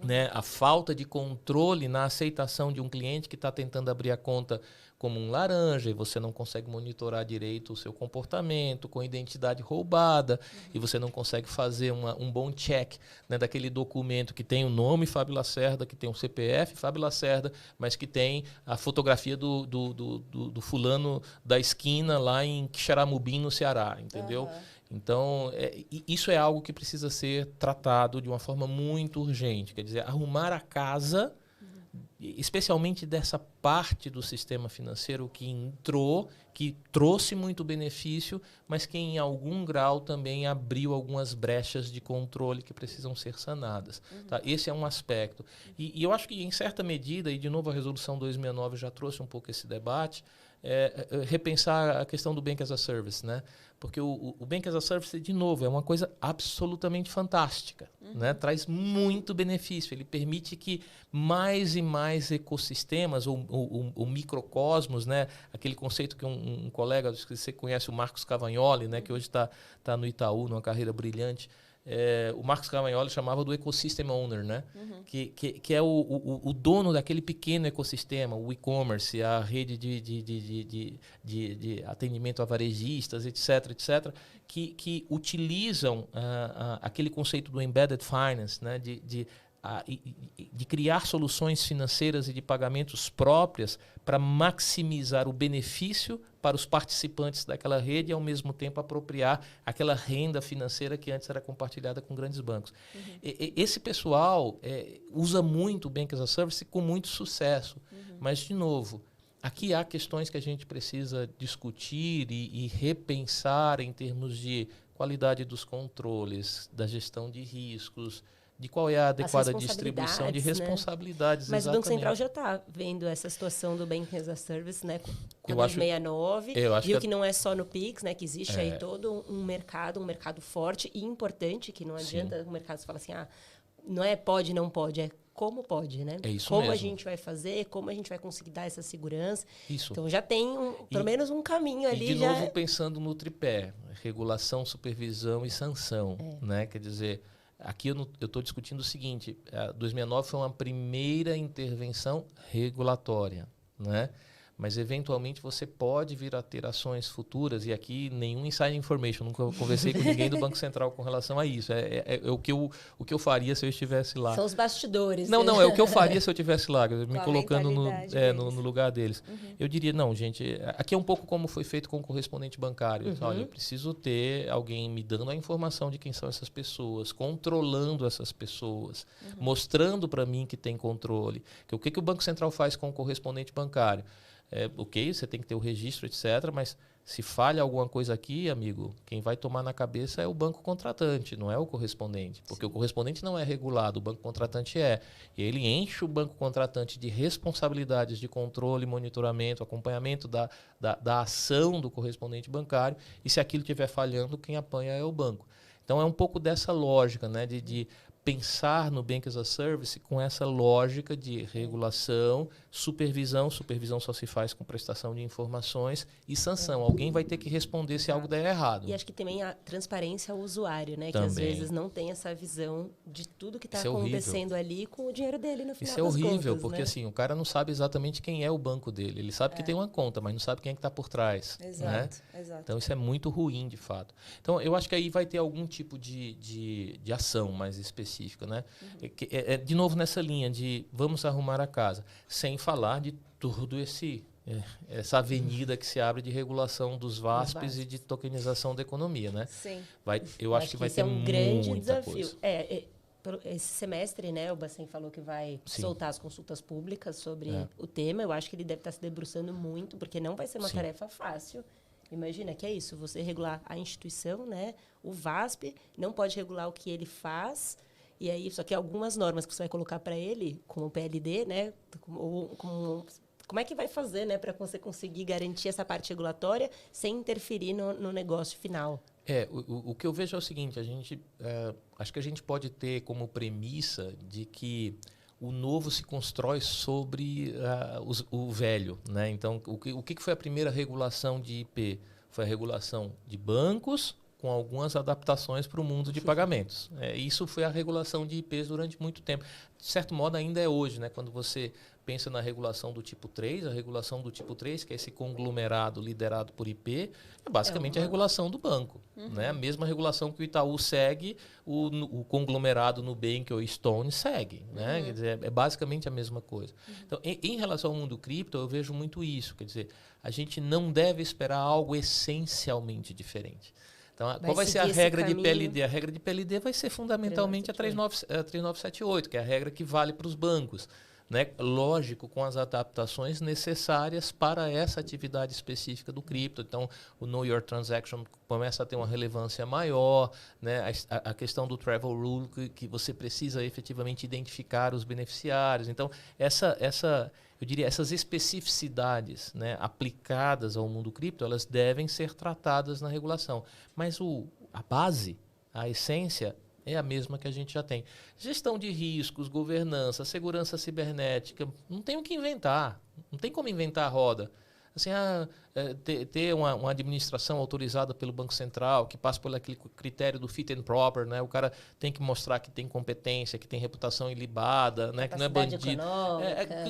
Né? A falta de controle na aceitação de um cliente que está tentando abrir a conta como um laranja e você não consegue monitorar direito o seu comportamento, com identidade roubada, e você não consegue fazer um bom check, né, daquele documento que tem o nome Fábio Lacerda, que tem o CPF Fábio Lacerda, mas que tem a fotografia do fulano da esquina lá em Quixeramobim, no Ceará, entendeu? Então, isso é algo que precisa ser tratado de uma forma muito urgente. Quer dizer, arrumar a casa, especialmente dessa parte do sistema financeiro que entrou, que trouxe muito benefício, mas que em algum grau também abriu algumas brechas de controle que precisam ser sanadas. Tá? Esse é um aspecto. E eu acho que, em certa medida, e de novo a Resolução 269 já trouxe um pouco esse debate, repensar a questão do Bank as a Service, né? Porque o Bank as a Service, de novo, é uma coisa absolutamente fantástica, né? Traz muito benefício, ele permite que mais e mais ecossistemas ou microcosmos, né? Aquele conceito que um colega, que você conhece, o Marcos Cavagnoli, né? Que hoje está no Itaú, numa carreira brilhante. O Marcos Cavagnoli chamava do ecosystem owner, né? Que é o dono daquele pequeno ecossistema, o e-commerce, a rede de atendimento a varejistas, etc., que utilizam aquele conceito do embedded finance, né? De criar soluções financeiras e de pagamentos próprias para maximizar o benefício para os participantes daquela rede e, ao mesmo tempo, apropriar aquela renda financeira que antes era compartilhada com grandes bancos. Esse pessoal usa muito o Bank as a Service com muito sucesso. Mas, de novo, aqui há questões que a gente precisa discutir e repensar em termos de qualidade dos controles, da gestão de riscos, de qual é a adequada distribuição de responsabilidades. Mas o Banco Central já está vendo essa situação do Banking as a Service, né? Com a 69, viu que não é só no Pix, né? Que existe aí todo um mercado forte e importante, que não adianta o mercado falar assim, não é pode, não pode, é como pode, né? É isso como mesmo. A gente vai fazer, como a gente vai conseguir dar essa segurança. Isso. Então já tem pelo menos um caminho ali. E de novo pensando no tripé, regulação, supervisão e sanção, né? Quer dizer, aqui eu estou discutindo o seguinte, a 269 foi uma primeira intervenção regulatória, né? Mas, eventualmente, você pode vir a ter ações futuras, e aqui nenhum inside information, nunca conversei com ninguém do Banco Central com relação a isso. É o que eu faria se eu estivesse lá. São os bastidores. Não, é o que eu faria se eu estivesse lá, me colocando no lugar deles. Eu diria, não, gente, aqui é um pouco como foi feito com o correspondente bancário. Olha, eu preciso ter alguém me dando a informação de quem são essas pessoas, controlando essas pessoas, mostrando para mim que tem controle. O que o Banco Central faz com o correspondente bancário? Ok, você tem que ter o registro, etc., mas se falha alguma coisa aqui, amigo, quem vai tomar na cabeça é o banco contratante, não é o correspondente. Porque o correspondente não é regulado, o banco contratante é. E ele enche o banco contratante de responsabilidades de controle, monitoramento, acompanhamento da ação do correspondente bancário, e se aquilo estiver falhando, quem apanha é o banco. Então é um pouco dessa lógica, né, de pensar no Bank as a Service com essa lógica de regulação, supervisão só se faz com prestação de informações, e sanção. Alguém vai ter que responder se algo der errado. E acho que também a transparência ao usuário, né? Também. Que às vezes não tem essa visão de tudo que está acontecendo ali com o dinheiro dele no final das contas. Isso é horrível, porque assim, o cara não sabe exatamente quem é o banco dele. Ele sabe que tem uma conta, mas não sabe quem é que está por trás. Exato. Então isso é muito ruim, de fato. Então eu acho que aí vai ter algum tipo de ação mais específica. Né? De novo nessa linha de vamos arrumar a casa, sem falar de todo essa avenida que se abre de regulação dos VASPs e de tokenização da economia. Né? Sim. Eu acho que vai ter um grande muita desafio. Coisa. Esse semestre, né, o Bacen falou que vai soltar as consultas públicas sobre o tema. Eu acho que ele deve estar se debruçando muito, porque não vai ser uma tarefa fácil. Imagina que é isso, você regular a instituição, né? O VASP não pode regular o que ele faz. E aí, só que algumas normas que você vai colocar para ele, como o PLD, né? Como é que vai fazer, né, para você conseguir garantir essa parte regulatória sem interferir no negócio final? O que eu vejo é o seguinte, acho que a gente pode ter como premissa de que o novo se constrói sobre o velho, né? Então, o que foi a primeira regulação de IP? Foi a regulação de bancos, com algumas adaptações para o mundo de pagamentos. Isso foi a regulação de IPs durante muito tempo. De certo modo, ainda é hoje, né? Quando você pensa na regulação do tipo 3, a regulação do tipo 3, que é esse conglomerado liderado por IP, é basicamente a regulação do banco. Né? A mesma regulação que o Itaú segue, o conglomerado Nubank ou Stone segue. Né? Quer dizer, é basicamente a mesma coisa. Então, em relação ao mundo cripto, eu vejo muito isso. Quer dizer, a gente não deve esperar algo essencialmente diferente. Então, qual vai ser a regra de PLD? A regra de PLD vai ser fundamentalmente a 3978, que é a regra que vale para os bancos. Né? Lógico, com as adaptações necessárias para essa atividade específica do cripto. Então, o Know Your Transaction começa a ter uma relevância maior, né? A questão do Travel Rule, que você precisa efetivamente identificar os beneficiários. Então, eu diria, essas especificidades, né, aplicadas ao mundo cripto, elas devem ser tratadas na regulação. Mas a base, a essência, é a mesma que a gente já tem. Gestão de riscos, governança, segurança cibernética, não tem o que inventar. Não tem como inventar a roda. Assim, ter uma administração autorizada pelo Banco Central, que passa por aquele critério do fit and proper, né? O cara tem que mostrar que tem competência, que tem reputação ilibada, né? Que não é bandido.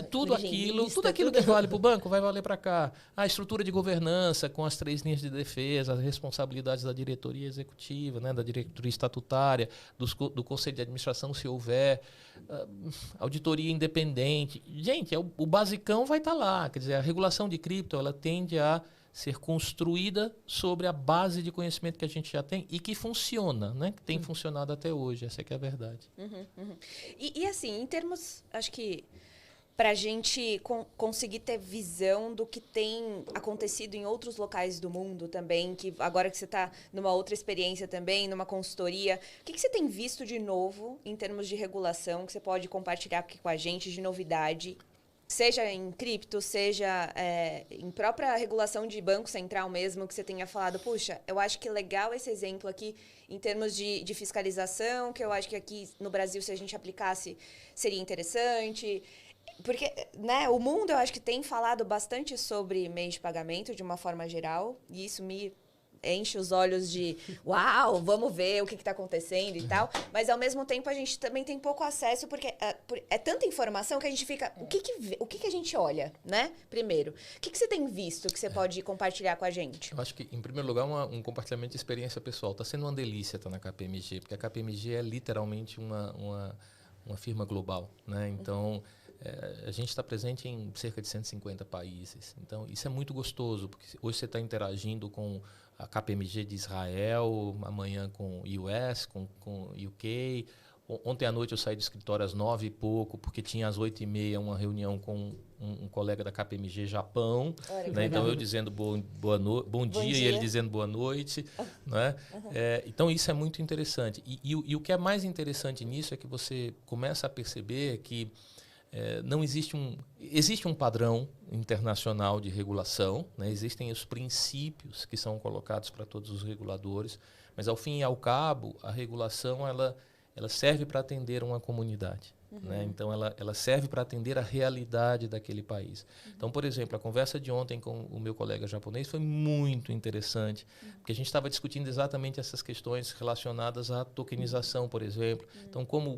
Tudo aquilo que vale para o banco vai valer para cá. A estrutura de governança com as 3 linhas de defesa, as responsabilidades da diretoria executiva, né? Da diretoria estatutária, do conselho de administração, se houver, auditoria independente. Gente, o basicão vai estar lá. Quer dizer, a regulação de cripto, ela tende a ser construída sobre a base de conhecimento que a gente já tem e que funciona, né? Que tem funcionado até hoje, essa é que é a verdade. E assim, em termos, acho que, para a gente conseguir ter visão do que tem acontecido em outros locais do mundo também, que agora que você está numa outra experiência também, numa consultoria, o que você tem visto de novo em termos de regulação que você pode compartilhar aqui com a gente de novidade? Seja em cripto, seja em própria regulação de Banco Central mesmo, que você tenha falado, puxa, eu acho que legal esse exemplo aqui em termos de fiscalização, que eu acho que aqui no Brasil, se a gente aplicasse, seria interessante. Porque, né, o mundo, eu acho que tem falado bastante sobre meios de pagamento, de uma forma geral, e isso me enche os olhos de, uau, vamos ver o que está acontecendo e tal. Mas, ao mesmo tempo, a gente também tem pouco acesso, porque é tanta informação que a gente fica... O que a gente olha, né? Primeiro. O que você tem visto que você pode compartilhar com a gente? Eu acho que, em primeiro lugar, um compartilhamento de experiência pessoal. Está sendo uma delícia estar na KPMG, porque a KPMG é literalmente uma firma global, né? Então... a gente está presente em cerca de 150 países. Então, isso é muito gostoso, porque hoje você está interagindo com a KPMG de Israel, amanhã com US, com UK. Ontem à noite eu saí do escritório às 9 e pouco, porque tinha às 8h30 uma reunião com um colega da KPMG Japão. Né? Então, eu dizendo bom dia e ele dizendo boa noite. Né? Então, isso é muito interessante. E o que é mais interessante nisso é que você começa a perceber que não existe existe um padrão internacional de regulação, né? Existem os princípios que são colocados para todos os reguladores, mas ao fim e ao cabo a regulação ela serve para atender uma comunidade. Né? Então, ela serve para atender a realidade daquele país. Então, por exemplo, a conversa de ontem com o meu colega japonês foi muito interessante, porque a gente estava discutindo exatamente essas questões relacionadas à tokenização, por exemplo. Então, como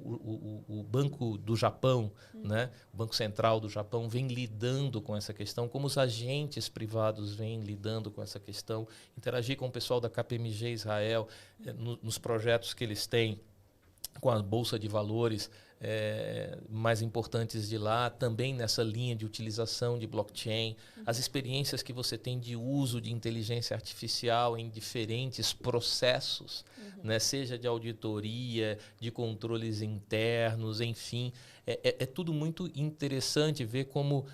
o Banco do Japão, né? O Banco Central do Japão vem lidando com essa questão, como os agentes privados vêm lidando com essa questão, interagir com o pessoal da KPMG Israel, nos projetos que eles têm, com a Bolsa de Valores mais importantes de lá, também nessa linha de utilização de blockchain, as experiências que você tem de uso de inteligência artificial em diferentes processos, né? Seja de auditoria, de controles internos, enfim. É tudo muito interessante ver como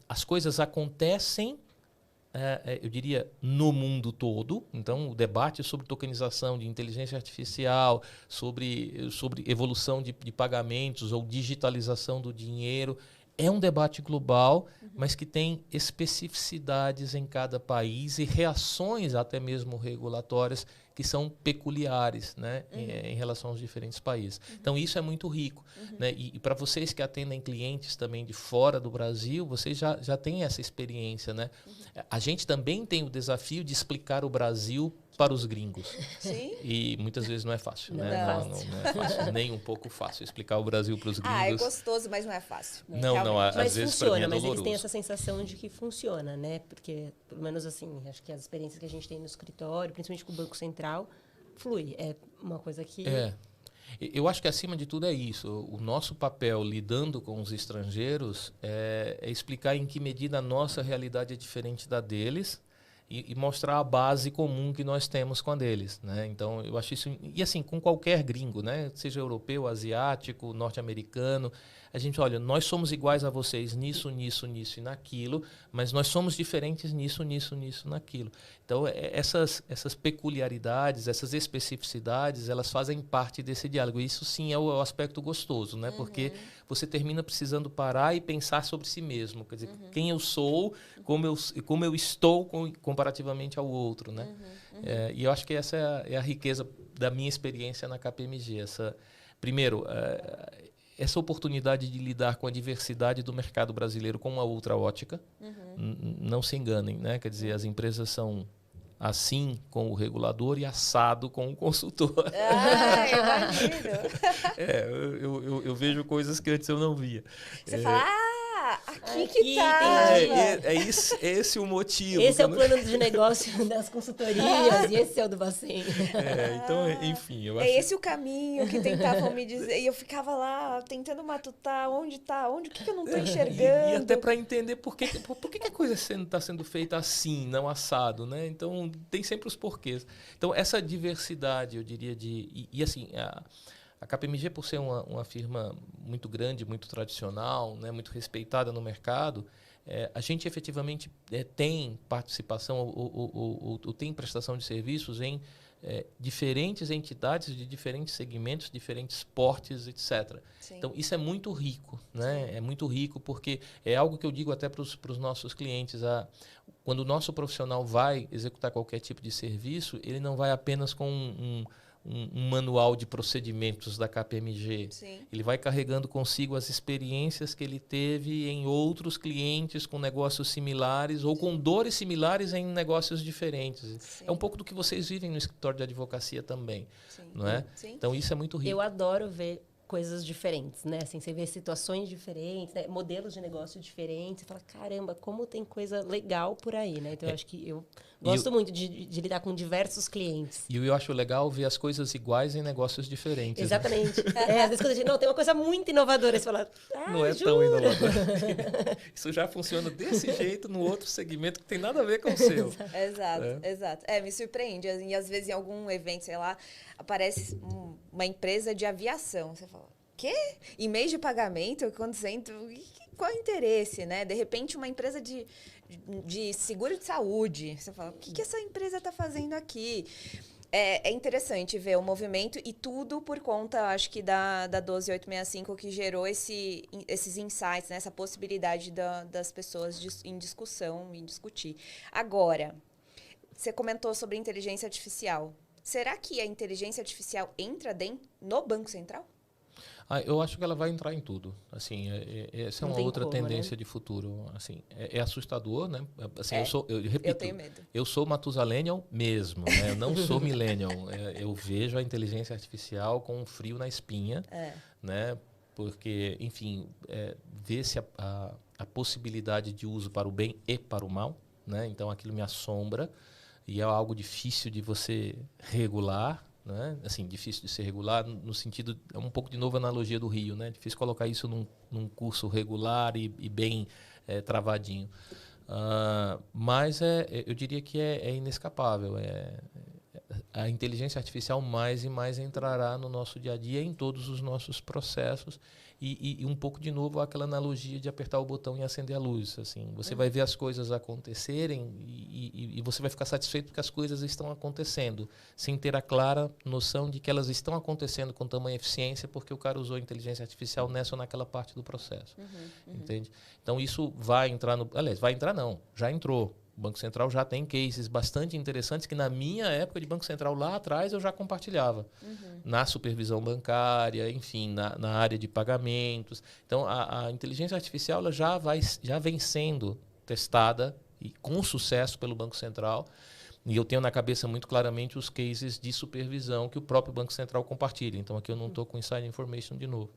as coisas acontecem, eu diria, no mundo todo. Então, o debate sobre tokenização de inteligência artificial, sobre evolução de pagamentos ou digitalização do dinheiro, é um debate global, mas que tem especificidades em cada país e reações até mesmo regulatórias que são peculiares, né, em relação aos diferentes países. Então, isso é muito rico. Né? E para vocês que atendem clientes também de fora do Brasil, vocês já têm essa experiência. Né? A gente também tem o desafio de explicar o Brasil para os gringos. Sim. E muitas vezes não é fácil. Não né? é Não é fácil, nem um pouco fácil explicar o Brasil para os gringos. É gostoso, mas não é fácil. Às vezes para mim é doloroso. Mas eles têm essa sensação de que funciona, né? Porque, pelo menos assim, acho que as experiências que a gente tem no escritório, principalmente com o Banco Central, flui. É uma coisa que... Eu acho que, acima de tudo, é isso. O nosso papel lidando com os estrangeiros é explicar em que medida a nossa realidade é diferente da deles e mostrar a base comum que nós temos com a deles. Né? Então, eu acho isso... E assim, com qualquer gringo, né? Seja europeu, asiático, norte-americano, a gente, olha, nós somos iguais a vocês nisso, nisso, nisso e naquilo, mas nós somos diferentes nisso, nisso, nisso, naquilo. Então, essas peculiaridades, essas especificidades, elas fazem parte desse diálogo. Isso, sim, é o aspecto gostoso, né? Porque você termina precisando parar e pensar sobre si mesmo. Quer dizer, quem eu sou, como eu estou comparativamente ao outro, né? E eu acho que essa é a riqueza da minha experiência na KPMG. Primeiro, essa oportunidade de lidar com a diversidade do mercado brasileiro com uma outra ótica. Não se enganem, né? Quer dizer, as empresas são assim com o regulador e assado com o consultor. Imagino. Eu vejo coisas que antes eu não via. Você fala, aqui que tá. É esse o motivo. Esse é o plano de negócio das consultorias e esse é o do Bacen. Então, enfim, eu acho... É esse o caminho que tentavam me dizer. E eu ficava lá tentando matutar o que eu não estou enxergando. E até para entender por que a coisa está sendo feita assim, não assado, né? Então, tem sempre os porquês. Então, essa diversidade, eu diria, e assim... A KPMG, por ser uma firma muito grande, muito tradicional, né, muito respeitada no mercado, a gente efetivamente tem participação ou tem prestação de serviços em diferentes entidades de diferentes segmentos, diferentes portes, etc. Sim. Então, isso é muito rico, né? É muito rico porque é algo que eu digo até para os nossos clientes. Quando o nosso profissional vai executar qualquer tipo de serviço, ele não vai apenas com um manual de procedimentos da KPMG. Sim. Ele vai carregando consigo as experiências que ele teve em outros clientes com negócios similares ou com dores similares em negócios diferentes. Sim. É um pouco do que vocês vivem no escritório de advocacia também, sim. Não é? Sim. Então, isso é muito rico. Eu adoro ver coisas diferentes, né? Assim, você vê situações diferentes, né? Modelos de negócio diferentes. Você fala, caramba, como tem coisa legal por aí, né? Então, eu acho que eu gosto muito de lidar com diversos clientes. E eu acho legal ver as coisas iguais em negócios diferentes. Exatamente. Às vezes, quando a gente, não, tem uma coisa muito inovadora, você fala, não é tão inovador. Isso já funciona desse jeito no outro segmento que tem nada a ver com o seu. Exato. Me surpreende. E às vezes, em algum evento, sei lá, aparece uma empresa de aviação. Você fala, quê? Em mês de pagamento, quando você entra, qual é o interesse, né? De repente, uma empresa de seguro de saúde. Você fala, o que essa empresa está fazendo aqui? É interessante ver o movimento e tudo por conta, acho que, da 12865, que gerou esses insights, né? Essa possibilidade das pessoas em discussão, em discutir. Agora, você comentou sobre inteligência artificial. Será que a inteligência artificial entra no Banco Central? Eu acho que ela vai entrar em tudo. Assim, essa é uma outra tendência, né? De futuro. Assim, é assustador, né? Assim, eu repito, eu tenho medo. Eu sou Matusalenial mesmo, né? Eu não sou millennial. Eu vejo a inteligência artificial com um frio na espinha, né? Porque, enfim, vê-se a possibilidade de uso para o bem e para o mal, né? Então, aquilo me assombra. E é algo difícil de você regular, né? Assim, difícil de ser regular no sentido, é um pouco de novo a analogia do Rio, né? Difícil colocar isso num curso regular e bem travadinho. Mas eu diria que é inescapável. A inteligência artificial mais e mais entrará no nosso dia a dia, em todos os nossos processos. E um pouco, de novo, aquela analogia de apertar o botão e acender a luz. Assim, você vai ver as coisas acontecerem e você vai ficar satisfeito porque as coisas estão acontecendo, sem ter a clara noção de que elas estão acontecendo com tamanha eficiência porque o cara usou a inteligência artificial nessa ou naquela parte do processo. Entende? Então, isso vai entrar no... Aliás, vai entrar não, já entrou. O Banco Central já tem cases bastante interessantes que, na minha época de Banco Central, lá atrás, eu já compartilhava. Na supervisão bancária, enfim, na área de pagamentos. Então, a inteligência artificial ela já vem sendo testada e com sucesso pelo Banco Central. E eu tenho na cabeça muito claramente os cases de supervisão que o próprio Banco Central compartilha. Então, aqui eu não estou com inside information de novo.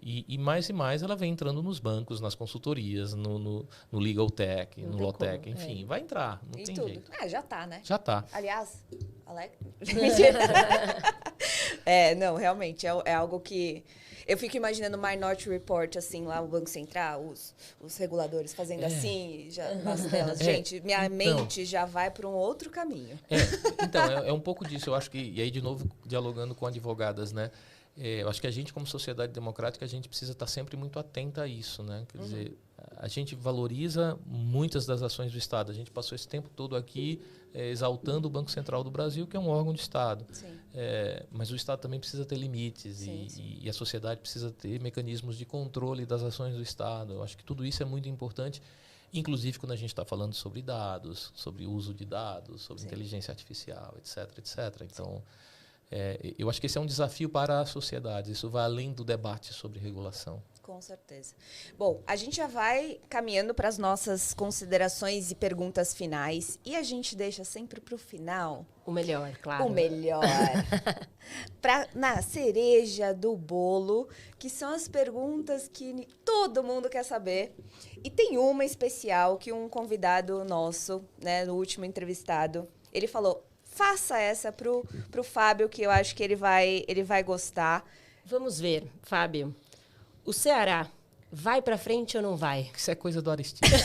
E mais ela vem entrando nos bancos, nas consultorias, no legal tech, no law tech, enfim. Vai entrar, não tem tudo. Jeito. Já está, né? Já está. Aliás, Alex... não, realmente, é algo que... Eu fico imaginando o Minority Report, assim, lá o Banco Central, os reguladores fazendo assim, já, nas telas. Gente, minha mente já vai para um outro caminho. Então, é um pouco disso. Eu acho que, e aí, de novo, dialogando com advogadas, né? Eu acho que a gente, como sociedade democrática, a gente precisa estar sempre muito atenta a isso, né? Quer dizer, a gente valoriza muitas das ações do Estado. A gente passou esse tempo todo aqui exaltando o Banco Central do Brasil, que é um órgão de Estado. Mas o Estado também precisa ter limites e a sociedade precisa ter mecanismos de controle das ações do Estado. Eu acho que tudo isso é muito importante, inclusive quando a gente está falando sobre dados, sobre uso de dados, sobre inteligência artificial, etc, etc. Então... eu acho que esse é um desafio para a sociedade. Isso vai além do debate sobre regulação. Com certeza. Bom, a gente já vai caminhando para as nossas considerações e perguntas finais. E a gente deixa sempre para o final... O melhor, claro. O melhor. Na cereja do bolo, que são as perguntas que todo mundo quer saber. E tem uma especial que um convidado nosso, né, no último entrevistado, ele falou... Faça essa pro Fábio, que eu acho que ele vai gostar. Vamos ver, Fábio. O Ceará vai para frente ou não vai? Isso é coisa do Aristides.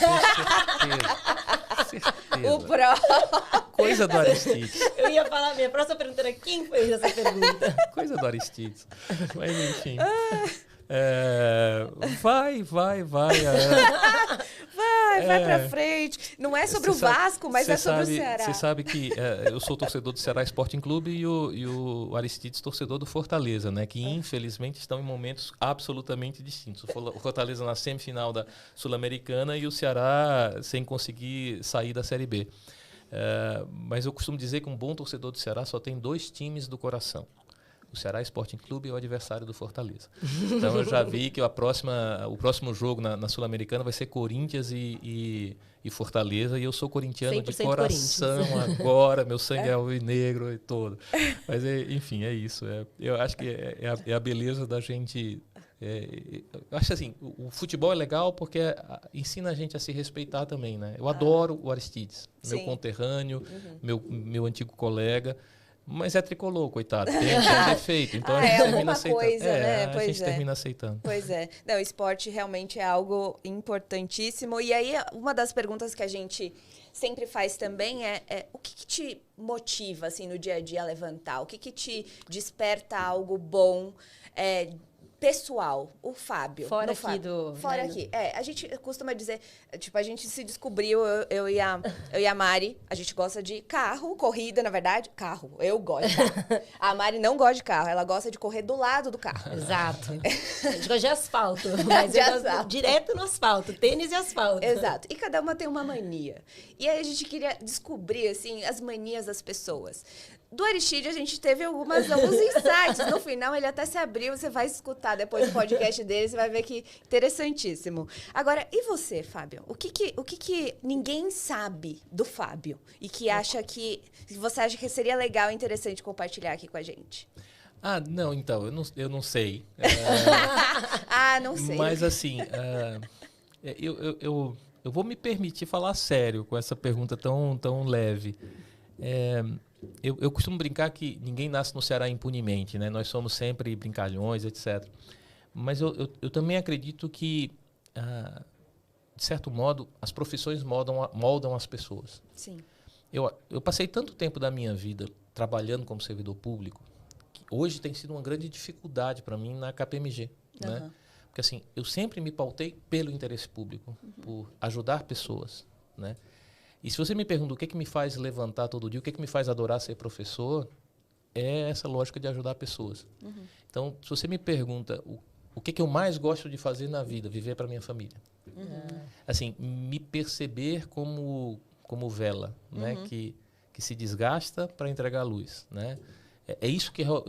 certeza. O pró. Coisa do Aristides. Eu ia falar, minha próxima pergunta era quem fez essa pergunta? Coisa do Aristides. Mas, enfim. Vai. Vai pra frente. Não é sobre o Vasco, mas é sobre o Ceará. Você sabe que eu sou torcedor do Ceará Sporting Clube e o Aristides torcedor do Fortaleza, né? Que infelizmente estão em momentos absolutamente distintos. O Fortaleza na semifinal da Sul-Americana e o Ceará sem conseguir sair da Série B. Mas eu costumo dizer que um bom torcedor do Ceará só tem 2 times do coração. O Ceará Sporting Clube é o adversário do Fortaleza. Então eu já vi que o próximo jogo na Sul-Americana vai ser Corinthians e Fortaleza. E eu sou corintiano de coração agora, meu sangue é alvinegro e todo. Mas, enfim, é isso. Eu acho que é a beleza da gente... eu acho assim, o futebol é legal porque ensina a gente a se respeitar também, né? Eu adoro o Aristides, meu conterrâneo, meu antigo colega. Mas é tricolor, coitado. Tem defeito. Então a gente termina aceitando. Coisa, né? A gente termina aceitando. Pois é. Não, esporte realmente é algo importantíssimo. E aí, uma das perguntas que a gente sempre faz também é o que te motiva, assim, no dia a dia a levantar? O que te desperta algo bom, pessoal? O Fábio. Fora aqui do... Fora aqui. A gente costuma dizer, tipo, a gente se descobriu, eu e a Mari, a gente gosta de carro, corrida, na verdade. Carro. Eu gosto de carro. A Mari não gosta de carro, ela gosta de correr do lado do carro. Exato. A gente gosta de asfalto, mas eu gosto direto no asfalto, tênis e asfalto. Exato. E cada uma tem uma mania. E aí a gente queria descobrir, assim, as manias das pessoas. Do Aristides, a gente teve alguns insights. No final, ele até se abriu. Você vai escutar depois do podcast dele, você vai ver que interessantíssimo. Agora, e você, Fábio? O que ninguém sabe do Fábio e que você acha que seria legal e interessante compartilhar aqui com a gente? Não, então, eu não sei. Não sei. Mas, assim, eu vou me permitir falar sério com essa pergunta tão leve. Eu costumo brincar que ninguém nasce no Ceará impunemente, né? Nós somos sempre brincalhões, etc. Mas eu também acredito que, de certo modo, as profissões moldam as pessoas. Sim. Eu passei tanto tempo da minha vida trabalhando como servidor público que hoje tem sido uma grande dificuldade para mim na KPMG, né? Porque assim, eu sempre me pautei pelo interesse público, por ajudar pessoas, né? E se você me pergunta o que me faz levantar todo dia, o que me faz adorar ser professor, é essa lógica de ajudar pessoas. Então, se você me pergunta o que eu mais gosto de fazer na vida, viver para minha família. Assim, me perceber como vela, né? Que se desgasta para entregar a luz, né? É isso que... eu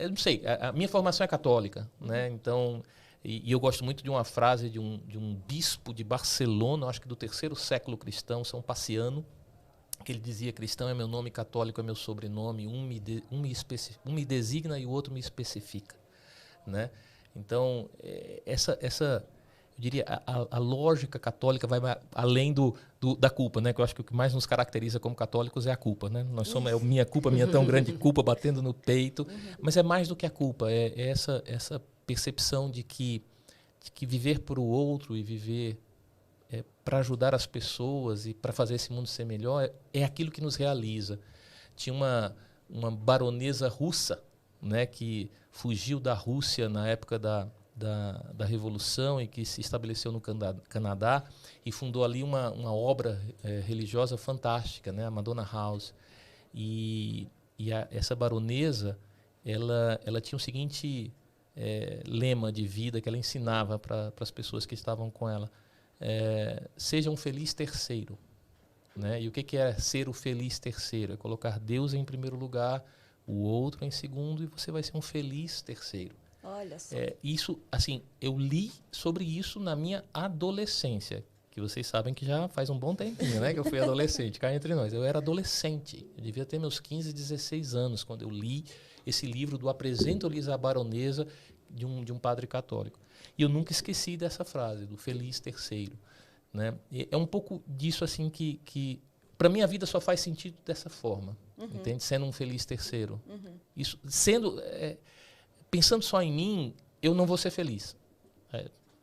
não sei, a minha formação é católica, né? Então... E eu gosto muito de uma frase de um bispo de Barcelona, acho que do 3º século cristão, São Paciano, que ele dizia: cristão é meu nome, católico é meu sobrenome, um me designa e o outro me especifica, né? Então, eu diria, a lógica católica vai além da culpa, né? Que eu acho que o que mais nos caracteriza como católicos é a culpa, né? Nós somos minha tão grande culpa batendo no peito, mas é mais do que a culpa, é essa percepção de que viver para o outro e viver para ajudar as pessoas e para fazer esse mundo ser melhor é aquilo que nos realiza. Tinha uma baronesa russa, né, que fugiu da Rússia na época da Revolução e que se estabeleceu no Canadá e fundou ali uma obra religiosa fantástica, né, a Madonna House. E essa baronesa, ela tinha o seguinte... lema de vida que ela ensinava para as pessoas que estavam com ela: seja um feliz terceiro, né? E o que é ser o feliz terceiro? É colocar Deus em primeiro lugar, o outro em segundo, e você vai ser um feliz terceiro. Olha só. Isso, assim, eu li sobre isso na minha adolescência, que vocês sabem que já faz um bom tempinho, né? Que eu fui adolescente, cá entre nós. Eu era adolescente, eu devia ter meus 15, 16 anos quando eu li esse livro do Apresento-lhes a Baronesa, de um padre católico. E eu nunca esqueci dessa frase, do feliz terceiro, né? E é um pouco disso assim que para mim a vida só faz sentido dessa forma, entende? Sendo um feliz terceiro. Isso, pensando só em mim, eu não vou ser feliz.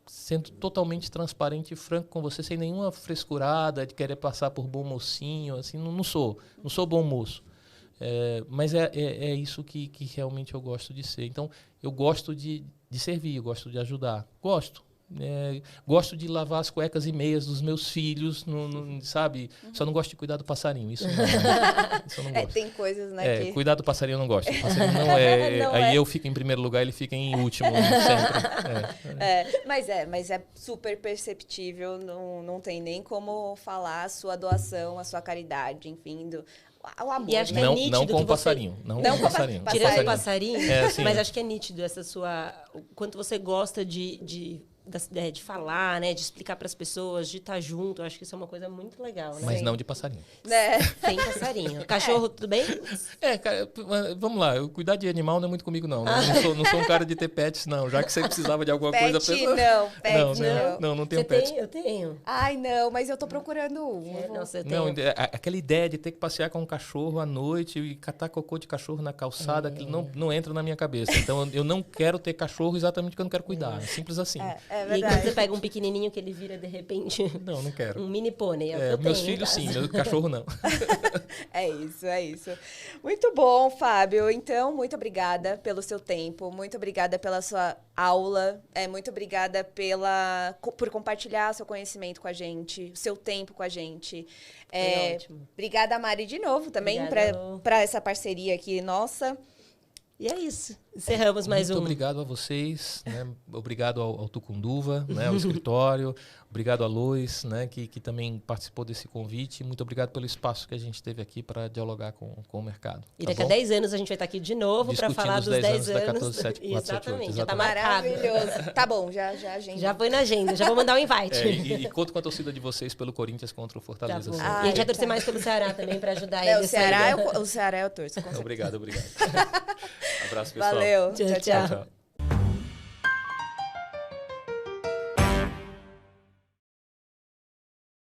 sendo totalmente transparente e franco com você, sem nenhuma frescurada de querer passar por bom mocinho, assim, não sou bom moço. Mas é isso que realmente eu gosto de ser. Então, eu gosto de servir, eu gosto de ajudar. Gosto de lavar as cuecas e meias dos meus filhos, sabe? Só não gosto de cuidar do passarinho, isso eu não gosto. Tem coisas, né, cuidar do passarinho eu não gosto. O passarinho não aí eu fico em primeiro lugar, ele fica em último sempre. Mas é super perceptível, não tem nem como falar a sua doação, a sua caridade, enfim, o amor. E acho que é nítido não com que o passarinho. Não com o passarinho. Tirando o passarinho, assim, mas acho que é nítido o quanto você gosta de falar, né? De explicar para as pessoas, de estar junto. Eu acho que isso é uma coisa muito legal, né? Mas não de passarinho. Sem passarinho. Cachorro, tudo bem? Cara, vamos lá. Cuidar de animal não é muito comigo, não. Não sou um cara de ter pets, não. Já que você precisava de alguma coisa... Não tenho pets. Eu tenho. Ai, não, mas eu tô procurando um. Aquela ideia de ter que passear com um cachorro à noite e catar cocô de cachorro na calçada, aquilo não entra na minha cabeça. Então, eu não quero ter cachorro exatamente porque eu não quero cuidar. É simples assim. É e aí quando você pega um pequenininho que ele vira, de repente... Não quero. Um mini pônei. Meus filhos sim, meu cachorro não. É isso. Muito bom, Fábio. Então, muito obrigada pelo seu tempo. Muito obrigada pela sua aula. Muito obrigada por compartilhar seu conhecimento com a gente, o seu tempo com a gente. Ótimo. Obrigada, Mari, de novo também para essa parceria aqui nossa. E é isso. Encerramos mais um. Muito obrigado a vocês, né? Obrigado ao Tucunduva, né? Ao escritório. Obrigado a Lois, né? Que também participou desse convite. Muito obrigado pelo espaço que a gente teve aqui para dialogar com o mercado. E daqui a 10 anos a gente vai estar aqui de novo para falar dos 10 anos. Da 14748. Exatamente, já está marcado. Maravilhoso. Tá bom, já agenda. Já foi na agenda, já vou mandar um invite. E conto com a torcida de vocês pelo Corinthians contra o Fortaleza. Tá, e a gente vai torcer mais pelo Ceará também para ajudar ele. O Ceará eu torço. Obrigado. Abraço, pessoal. Valeu. Tchau.